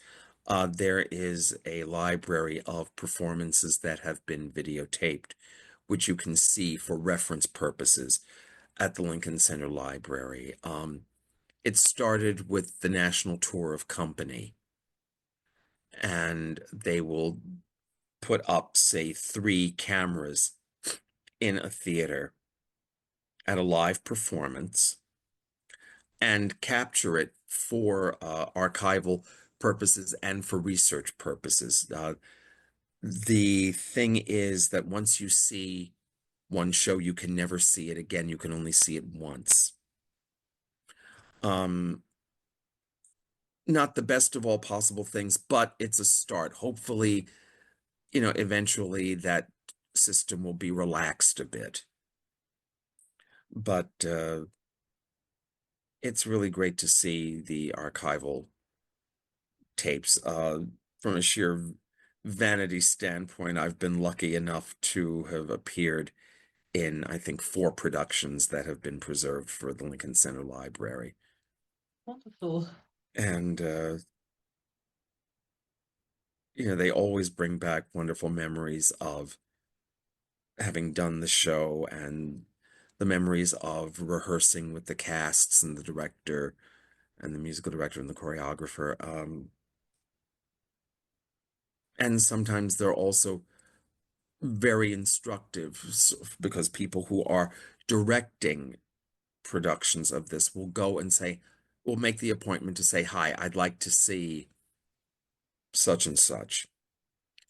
There is a library of performances that have been videotaped, which you can see for reference purposes at the Lincoln Center Library. It started with the National Tour of Company, and they will put up, say, 3 cameras in a theater at a live performance and capture it for archival purposes and for research purposes. The thing is that once you see one show, you can never see it again. You can only see it once. Not the best of all possible things, but it's a start. Hopefully, eventually that system will be relaxed a bit. But it's really great to see the archival tapes. From a sheer vanity standpoint, I've been lucky enough to have appeared in, I think, 4 productions that have been preserved for the Lincoln Center Library. Wonderful. And, they always bring back wonderful memories of having done the show and the memories of rehearsing with the casts and the director and the musical director and the choreographer. And sometimes they're also very instructive because people who are directing productions of this will go and say, will make the appointment to say, hi, I'd like to see such and such.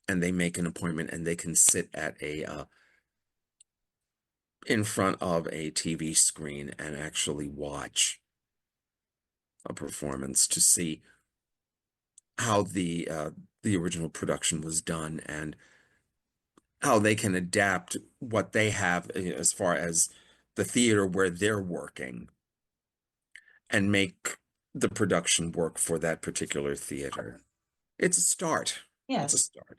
And they make an appointment and they can sit at in front of a TV screen and actually watch a performance to see how the original production was done and how they can adapt what they have as far as the theater where they're working and make the production work for that particular theater. It's a start. It's a Yes. start.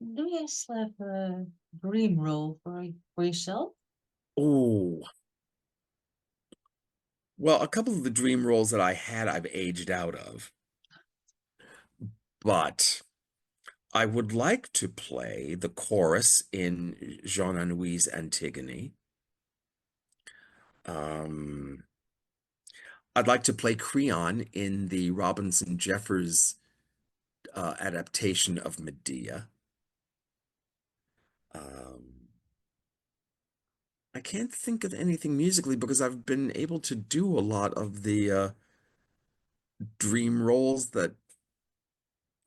Do you still have a dream role for yourself? Oh, well, a couple of the dream roles that I had, I've aged out of, but I would like to play the chorus in Jean Anouilh's Antigone. Um, I'd like to play Creon in the Robinson Jeffers adaptation of Medea. Um, I can't think of anything musically because I've been able to do a lot of the dream roles that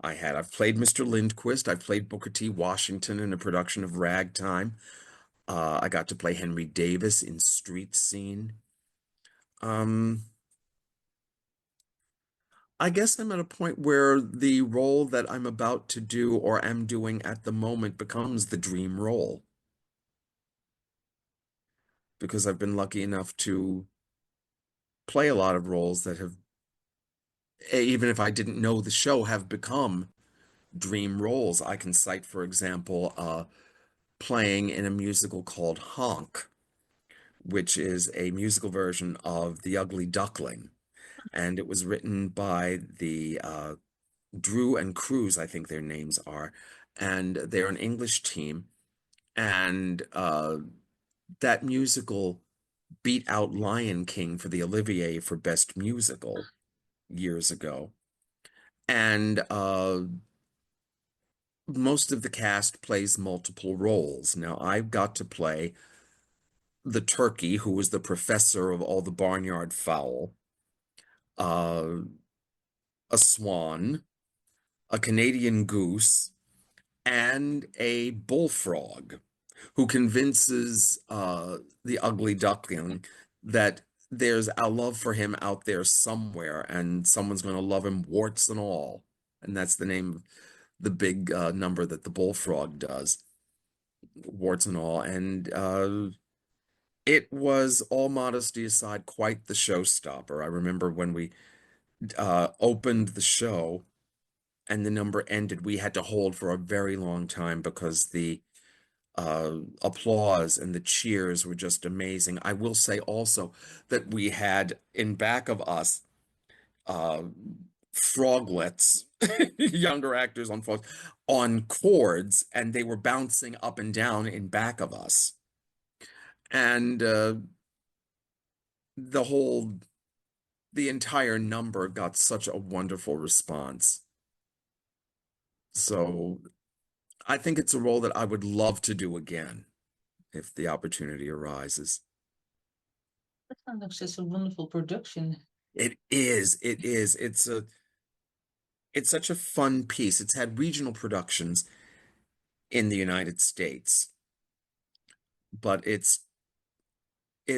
I had. I've played Mr. Lindquist. I've played Booker T. Washington in a production of Ragtime. I got to play Henry Davis in Street Scene. Um, I guess I'm at a point where the role that I'm about to do or am doing at the moment becomes the dream role because I've been lucky enough to play a lot of roles that have, even if I didn't know the show, have become dream roles. I can cite, for example, playing in a musical called Honk, which is a musical version of The Ugly Duckling. And it was written by the Drew and Cruz, I think their names are, and they're an English team. And that musical beat out Lion King for the Olivier for Best Musical years ago. And most of the cast plays multiple roles. Now, I've got to play the turkey, who was the professor of all the barnyard fowl, uh, a swan, a Canadian goose, and a bullfrog who convinces the ugly duckling that there's a love for him out there somewhere and someone's going to love him warts and all. And that's the name of the big number that the bullfrog does, warts and all. And it was, all modesty aside, quite the showstopper. I remember when we opened the show and the number ended, we had to hold for a very long time because the applause and the cheers were just amazing. I will say also that we had in back of us uh, froglets, younger actors on frogs, on cords, and they were bouncing up and down in back of us. And the whole, the entire number got such a wonderful response. So I think it's a role that I would love to do again if the opportunity arises. That sounds like such a wonderful production. It is, it is. It's such a fun piece. It's had regional productions in the United States, but it's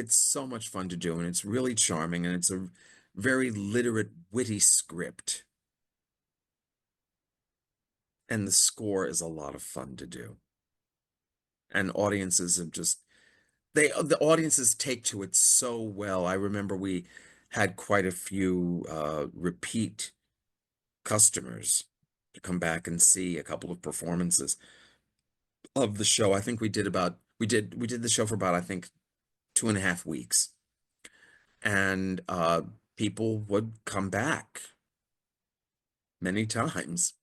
so much fun to do and it's really charming and it's a very literate, witty script. And the score is a lot of fun to do. And audiences have just the audiences take to it so well. I remember we had quite a few repeat customers to come back and see a couple of performances of the show. I think we did the show for about, I think, 2.5 weeks. And people would come back many times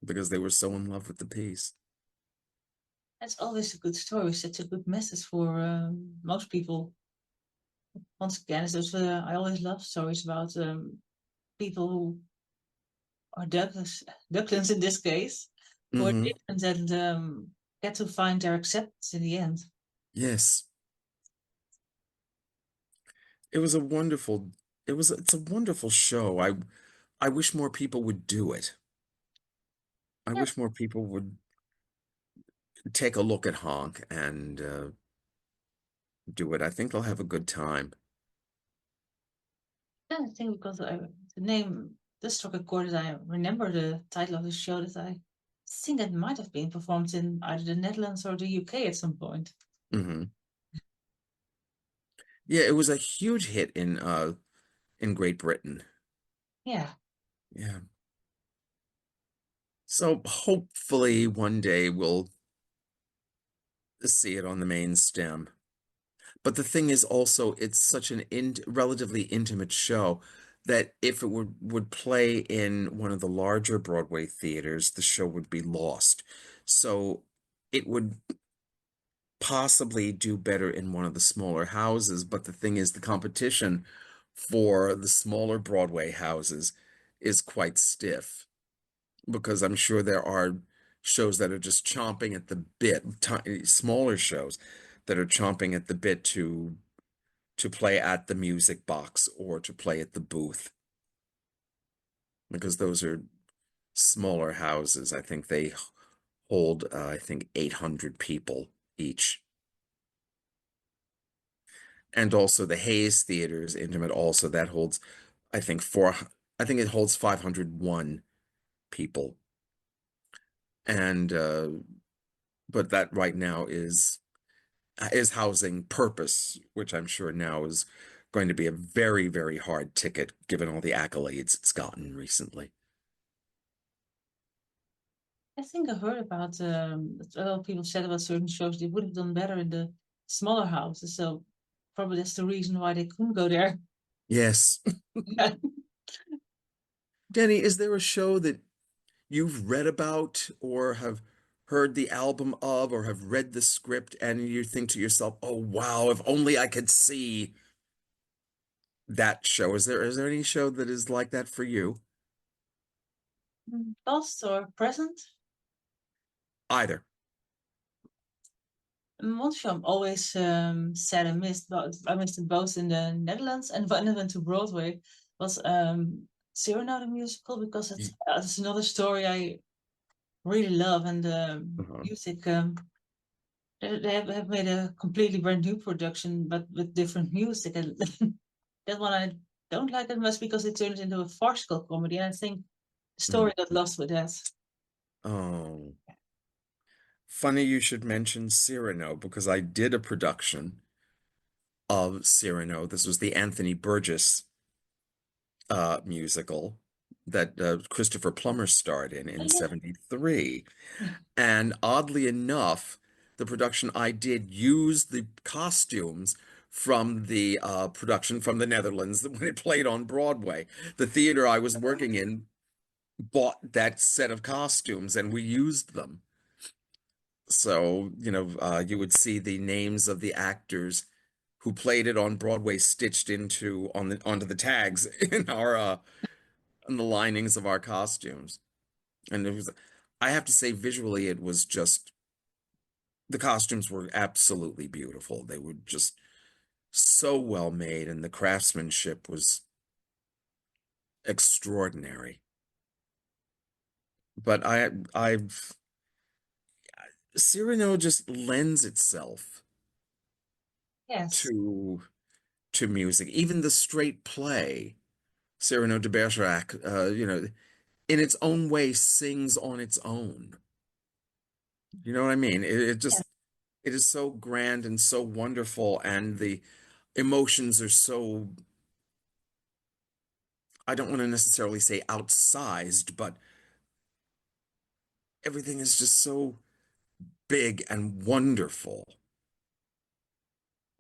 because they were so in love with the piece. That's always a good story, such a good message for most people. Once again, it's those, I always love stories about people who are ducklings in this case, who are Hmm. different and get to find their acceptance in the end. Yes. It was a wonderful, it's a wonderful show. I wish more people would do it. I Yeah, wish more people would take a look at Honk and do it. I think they'll have a good time. Yeah, I think because the name the struck a chord that I remember the title of the show that I think it might have been performed in either the Netherlands or the UK at some point. Hmm. Yeah, it was a huge hit in Great Britain. Yeah. Yeah. So hopefully one day we'll see it on the main stem. But the thing is also, it's such an in relatively intimate show that if it would play in one of the larger Broadway theaters, the show would be lost. So it would possibly do better in one of the smaller houses. But the thing is, the competition for the smaller Broadway houses is quite stiff because I'm sure there are shows that are just chomping at the bit, smaller shows that are chomping at the bit to play at the music box or to play at the booth because those are smaller houses. I think they hold, I think 800 people each. And also the Hayes Theater is intimate also. That holds, I think I think it holds 501 people. And but that right now is housing Purpose, which I'm sure now is going to be a very, very hard ticket given all the accolades it's gotten recently. I think I heard about a lot of people said about certain shows they would have done better in the smaller houses. So probably that's the reason why they couldn't go there. Yes. Yeah. Dannii, is there a show that you've read about or have heard the album of or have read the script and you think to yourself, oh wow, if only I could see that show? Is there any show that is like that for you? Past or present? Either. One show I'm always sad I missed, but I missed it both in the Netherlands and when I went to Broadway was Cyrano the musical because it's another story I really love and the Uh-huh. music. They have made a completely brand new production, but with different music. And that one I don't like it much because it turned into a farcical comedy. And I think the Mhm. story got lost with that. Oh, funny you should mention Cyrano because I did a production of Cyrano. This was the Anthony Burgess musical that Christopher Plummer starred Oh, in yeah. 73. Yeah. And oddly enough, the production I did used the costumes from the production from the Netherlands when it played on Broadway. The theater I was working in bought that set of costumes and we used them. So, you would see the names of the actors who played it on Broadway stitched onto the tags in our in the linings of our costumes. And I have to say, visually, it was just the costumes were absolutely beautiful. They were just so well made, and the craftsmanship was extraordinary. But Cyrano just lends itself Yes. to music. Even the straight play, Cyrano de Bergerac, in its own way, sings on its own. You know what I mean? Yeah. It is so grand and so wonderful, and the emotions are so, I don't want to necessarily say outsized, but everything is just so big and wonderful.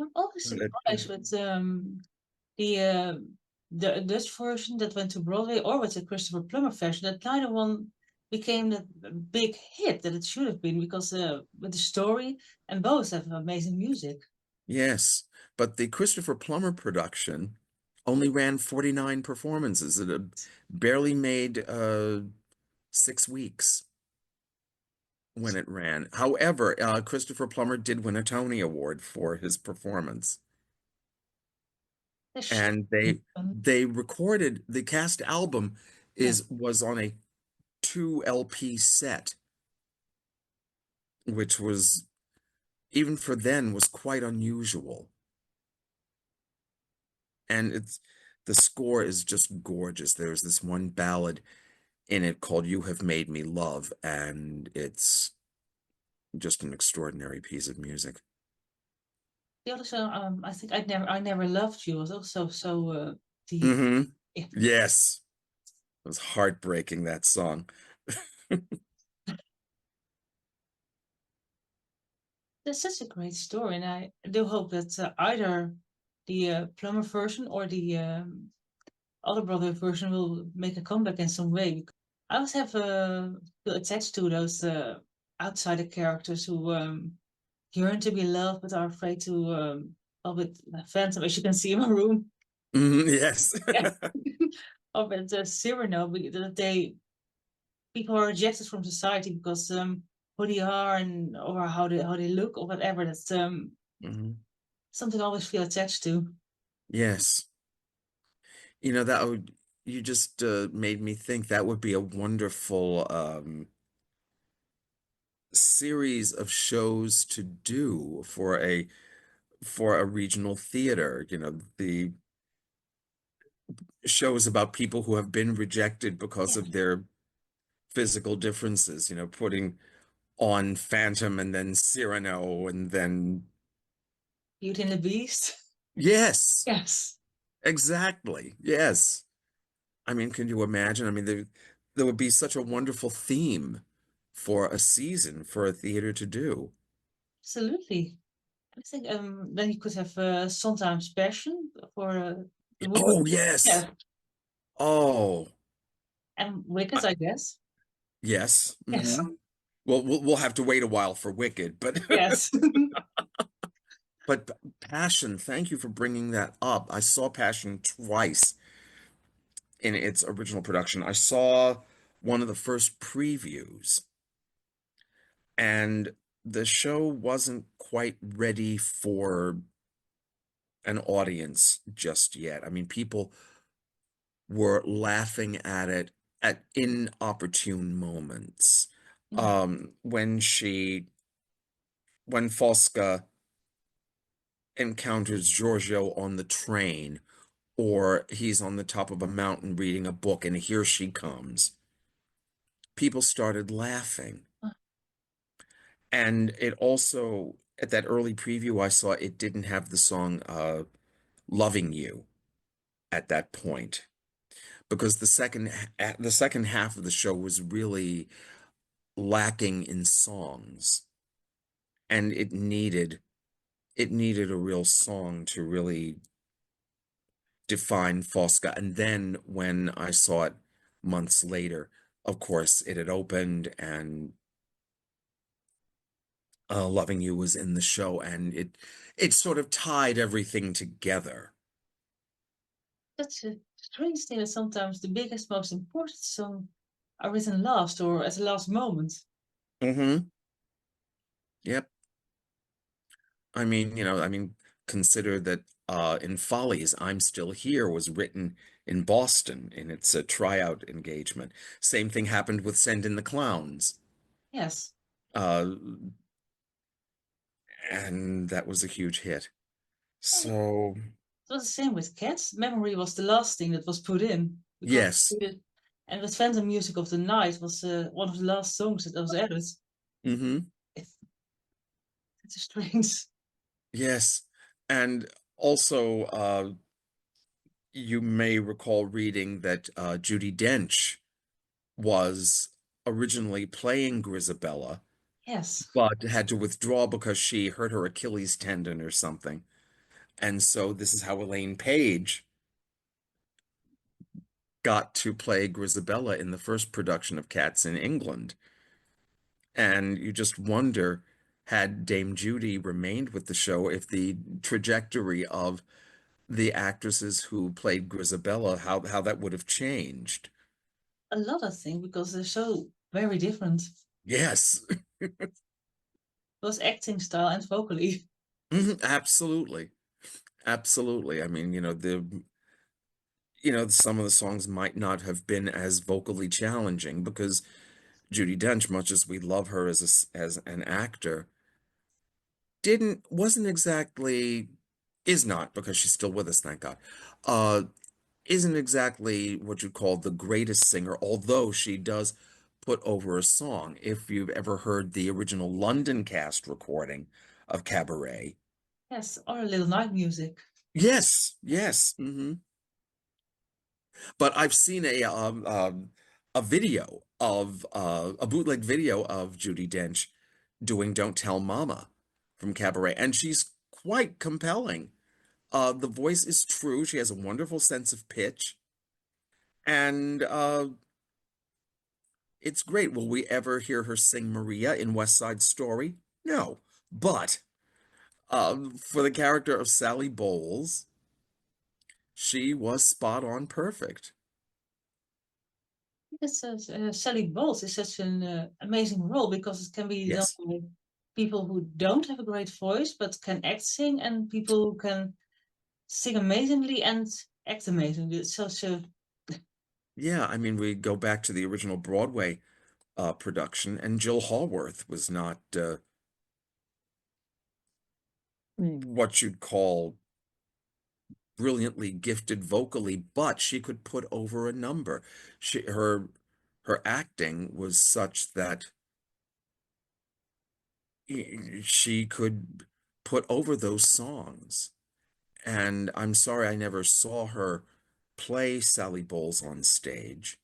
I'm always And surprised with the uh, the Dutch version that went to Broadway or with the Christopher Plummer version. That neither one became the big hit that it should have been because with the story and both have amazing music. yes, but the Christopher Plummer production only ran 49 performances. It barely made 6 weeks when it ran. However, Christopher Plummer did win a Tony Award for his performance. They should. And they recorded the cast album Yeah. was on a 2 LP set, which was even for then was quite unusual. And the score is just gorgeous. There's this one ballad in it called "You Have Made Me Love," and it's just an extraordinary piece of music. The other song, I think I never loved you was also so deep. Mm-hmm. Yeah. Yes. It was heartbreaking, that song. That's such a great story, and I do hope that either the Plummer version or the other brother version will make a comeback in some way. I always have feel attached to those outsider characters who yearn to be loved but are afraid to with Phantom, as you can see in my room. Yes. Yeah. Or with Cyrano, that they people are rejected from society because who they are and or how they look or whatever. That's Mhm. something I always feel attached to. Yes. That would, you just made me think that would be a wonderful series of shows to do for a regional theater. The shows about people who have been rejected because Yeah. of their physical differences, putting on Phantom and then Cyrano and then Beauty and the Beast. yes, Yes. exactly. Yes. I mean, can you imagine? I mean, there would be such a wonderful theme for a season for a theater to do. Absolutely. I think then you could have sometimes passion for the woman. Oh, yes. Yeah, Oh, and Wicked, I- I guess. yes. Yes. Well, we'll have to wait a while for Wicked, but Yes. but Passion, thank you for bringing that up. I saw Passion twice in its original production. I saw one of the first previews, and the show wasn't quite ready for an audience just yet. I mean, people were laughing at it at inopportune moments. Mm. When Fosca encounters Giorgio on the train, or he's on the top of a mountain reading a book, and here she comes, people started laughing. And it also, at that early preview I saw, it didn't have the song "Loving You" at that point, because the second half of the show was really lacking in songs, and it needed a real song to really define Fosca. And then when I saw it months later, of course, it had opened, and "Loving You" was in the show, and it sort of tied everything together. That's a strange thing that sometimes the biggest, most important song are written last or at the last moment. Mm-hmm. Yep. I mean, consider that in Follies, "I'm Still Here" was written in Boston in its tryout engagement. Same thing happened with "Send in the Clowns." Yes. Uh, and that was a huge hit. And So, it was the same with Cats. Memory was the last thing that was put in because yes. and with Phantom Music of the Night was one of the last songs that was added. Mm-hmm. It's a strange. Yes. And also, you may recall reading that Judi Dench was originally playing Grisabella, Yes. but had to withdraw because she hurt her Achilles tendon or something. And so this is how Elaine Page got to play Grisabella in the first production of Cats in England. And you just wonder, had Dame Judy remained with the show, if the trajectory of the actresses who played Grisabella, how that would have changed. A lot of things because they're so very different. Yes. Both acting style and vocally. Absolutely. Absolutely. I mean, some of the songs might not have been as vocally challenging because Judi Dench, much as we love her as an actor, wasn't exactly, is not, because she's still with us, thank God, uh, isn't exactly what you call the greatest singer, although she does put over a song. If you've ever heard the original London cast recording of Cabaret. Yes, or a little night music. Yes, yes. But I've seen a video of a bootleg video of Judi Dench doing "Don't Tell Mama" from Cabaret, and she's quite compelling. The voice is true. She has a wonderful sense of pitch, and it's great. Will we ever hear her sing Maria in West Side Story? No. But for the character of Sally Bowles, she was spot on perfect. It's Sally Bowles is such an amazing role because it can be done Yes. by people who don't have a great voice but can act, sing, and people who can sing amazingly and act amazingly. It's such a Yeah, I mean, we go back to the original Broadway production, and Jill Hallworth was not what you'd call brilliantly gifted vocally, but she could put over a number. Her acting was such that she could put over those songs. And I'm sorry I never saw her play Sally Bowles on stage,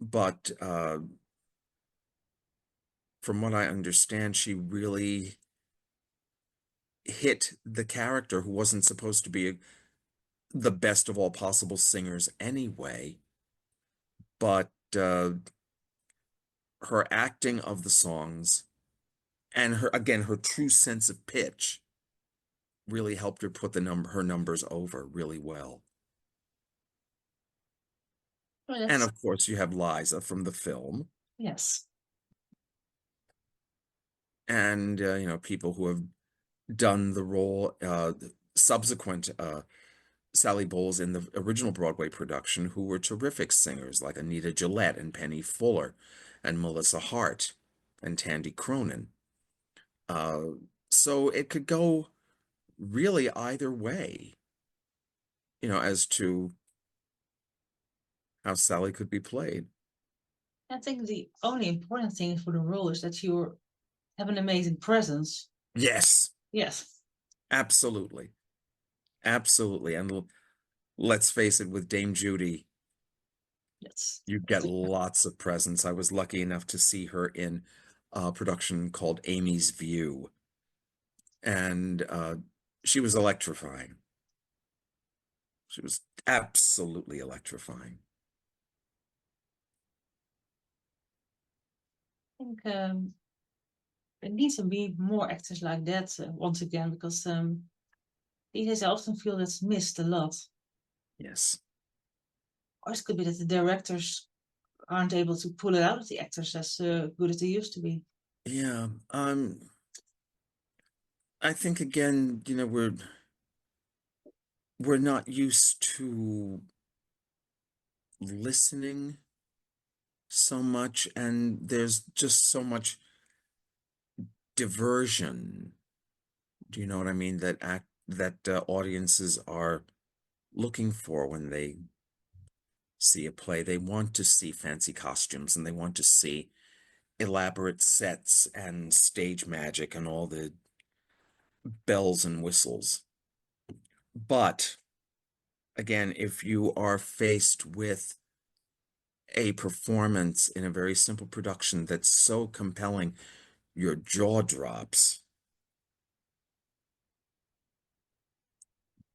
but from what I understand, she really hit the character who wasn't supposed to be the best of all possible singers anyway, but her acting of the songs and her true sense of pitch really helped her put her numbers over really well. well, And that's of course, you have Liza from the film, yes. and people who have done the role subsequent Sally Bowles in the original Broadway production who were terrific singers like Anita Gillette and Penny Fuller and Melissa Hart and Tandy Cronin. So it could go really either way, as to how Sally could be played. I think the only important thing for the role is that you have an amazing presence. Yes, Yes. absolutely. Absolutely. And let's face it, with Dame Judy, Yes. you get lots of presence. I was lucky enough to see her in a production called Amy's View, and she was electrifying. She was absolutely electrifying. I think there needs to be more actors like that once again because these days I often feel that's missed a lot. Yes. Or it could be that the directors aren't able to pull it out of the actors as good as they used to be. Yeah. I think again, we're not used to listening so much, and there's just so much diversion. Do you know what I mean? That audiences are looking for when they see a play. They want to see fancy costumes and they want to see elaborate sets and stage magic and all the bells and whistles. But again, if you are faced with a performance in a very simple production that's so compelling, your jaw drops.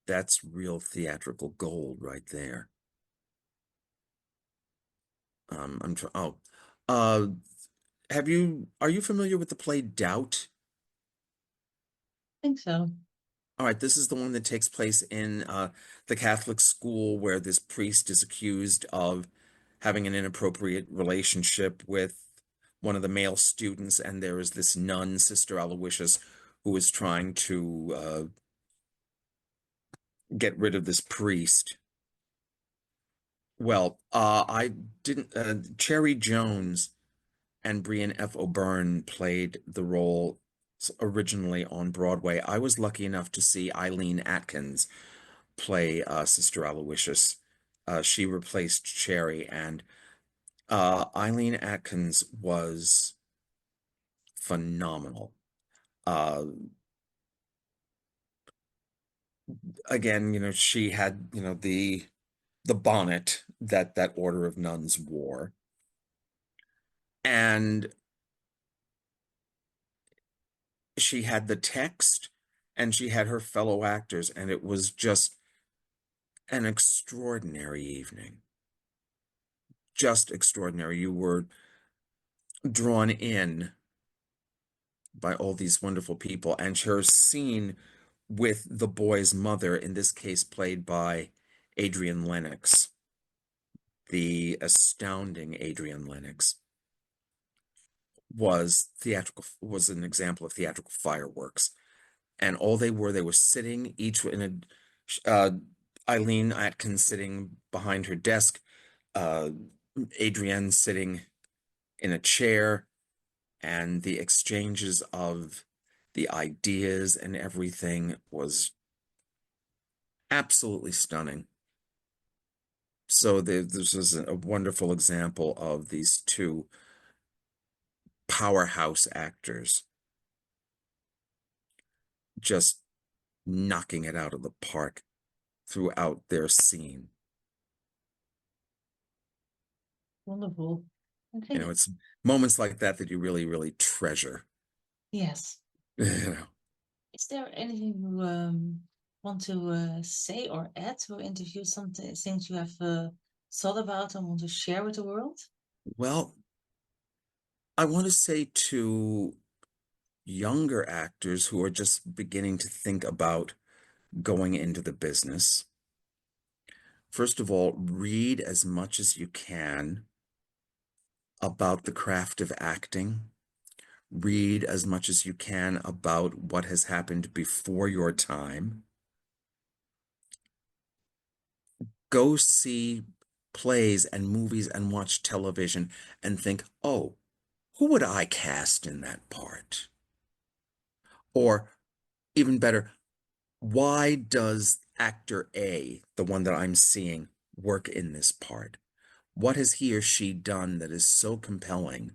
That's real theatrical gold right there. I'm trying. Oh, uh, are you familiar with the play Doubt? I think so. All right, this is the one that takes place in the Catholic school where this priest is accused of having an inappropriate relationship with one of the male students, and there is this nun, Sister Aloysius, who is trying to get rid of this priest. Well, I didn't. Cherry Jones and Brian F. O'Byrne played the role originally on Broadway. I was lucky enough to see Eileen Atkins play Sister Aloysius She replaced Cherry, and Eileen Atkins was phenomenal. Again, she had, the bonnet that order of nuns wore. And she had the text and she had her fellow actors, and it was just an extraordinary evening. Just extraordinary. You were drawn in by all these wonderful people, and her scene with the boy's mother, in this case played by Adrienne Lennox, the astounding Adrienne Lennox, was an example of theatrical fireworks. And all they were sitting each in a Eileen Atkins sitting behind her desk, Adrienne sitting in a chair, and the exchanges of the ideas and everything was absolutely stunning. So this was a wonderful example of these two powerhouse actors just knocking it out of the park throughout their scene. Wonderful. I think, It's moments like that you really, really treasure. yes. Is there anything you want to say or add to interview, something things you have thought about and want to share with the world? Well, I want to say to younger actors who are just beginning to think about going into the business, first of all, read as much as you can about the craft of acting. Read as much as you can about what has happened before your time. Go see plays and movies and watch television and think, oh, who would I cast in that part? Or even better, why does actor A, the one that I'm seeing, work in this part? What has he or she done that is so compelling?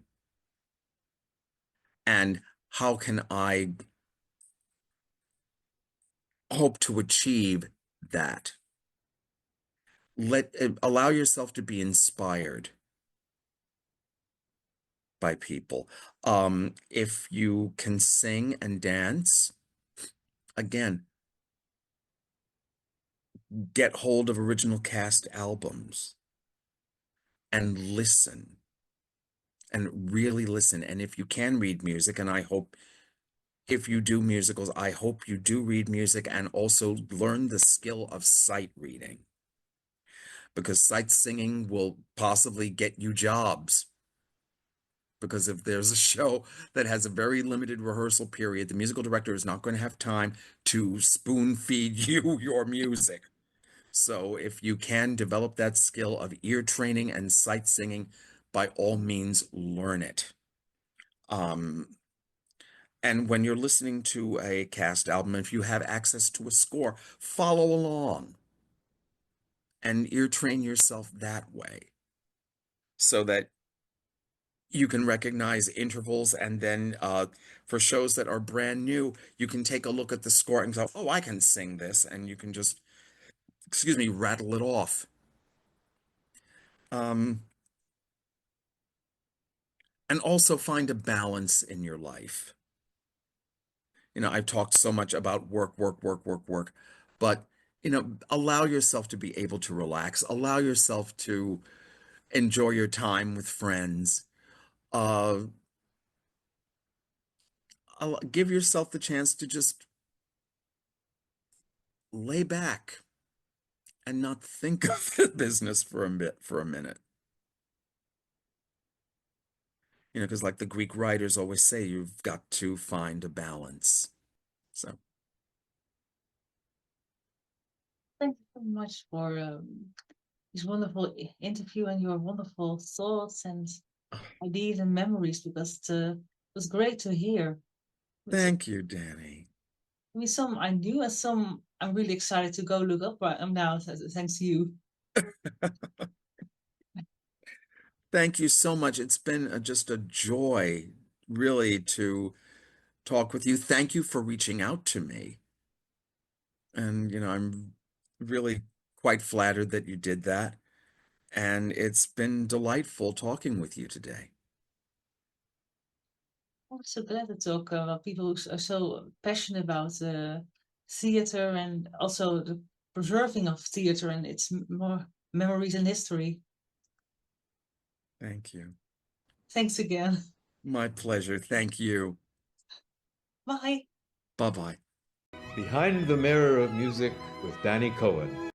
And how can I hope to achieve that? Allow yourself to be inspired by people. If you can sing and dance, again, get hold of original cast albums and listen, and really listen. And if you can read music, and I hope if you do musicals, I hope you do read music and also learn the skill of sight reading, because sight singing will possibly get you jobs. Because if there's a show that has a very limited rehearsal period, the musical director is not going to have time to spoon feed you your music. So if you can develop that skill of ear training and sight singing, by all means, learn it. And when you're listening to a cast album, if you have access to a score, follow along and ear train yourself that way, so that you can recognize intervals. And then for shows that are brand new, you can take a look at the score and go, oh, I can sing this. And you can just, rattle it off. And also find a balance in your life. I've talked so much about work, but, allow yourself to be able to relax. Allow yourself to enjoy your time with friends. Give yourself the chance to just lay back and not think of the business for a minute. Because like the Greek writers always say, you've got to find a balance. So Thank you so much for this wonderful interview and your wonderful thoughts and ideas and memories, because it was great to hear. thank you, Dannii. Some I knew, and some I'm really excited to go look up right now, thanks to you. Thank you so much. It's been just a joy, really, to talk with you. Thank you for reaching out to me. And, I'm really quite flattered that you did that. And it's been delightful talking with you today. I'm so glad to talk about people who are so passionate about theater and also the preserving of theater and its more memories and history. Thank you. Thanks again. My pleasure. Thank you. Bye. Bye-bye. Behind the Mirror of Music with Dannii Cohen.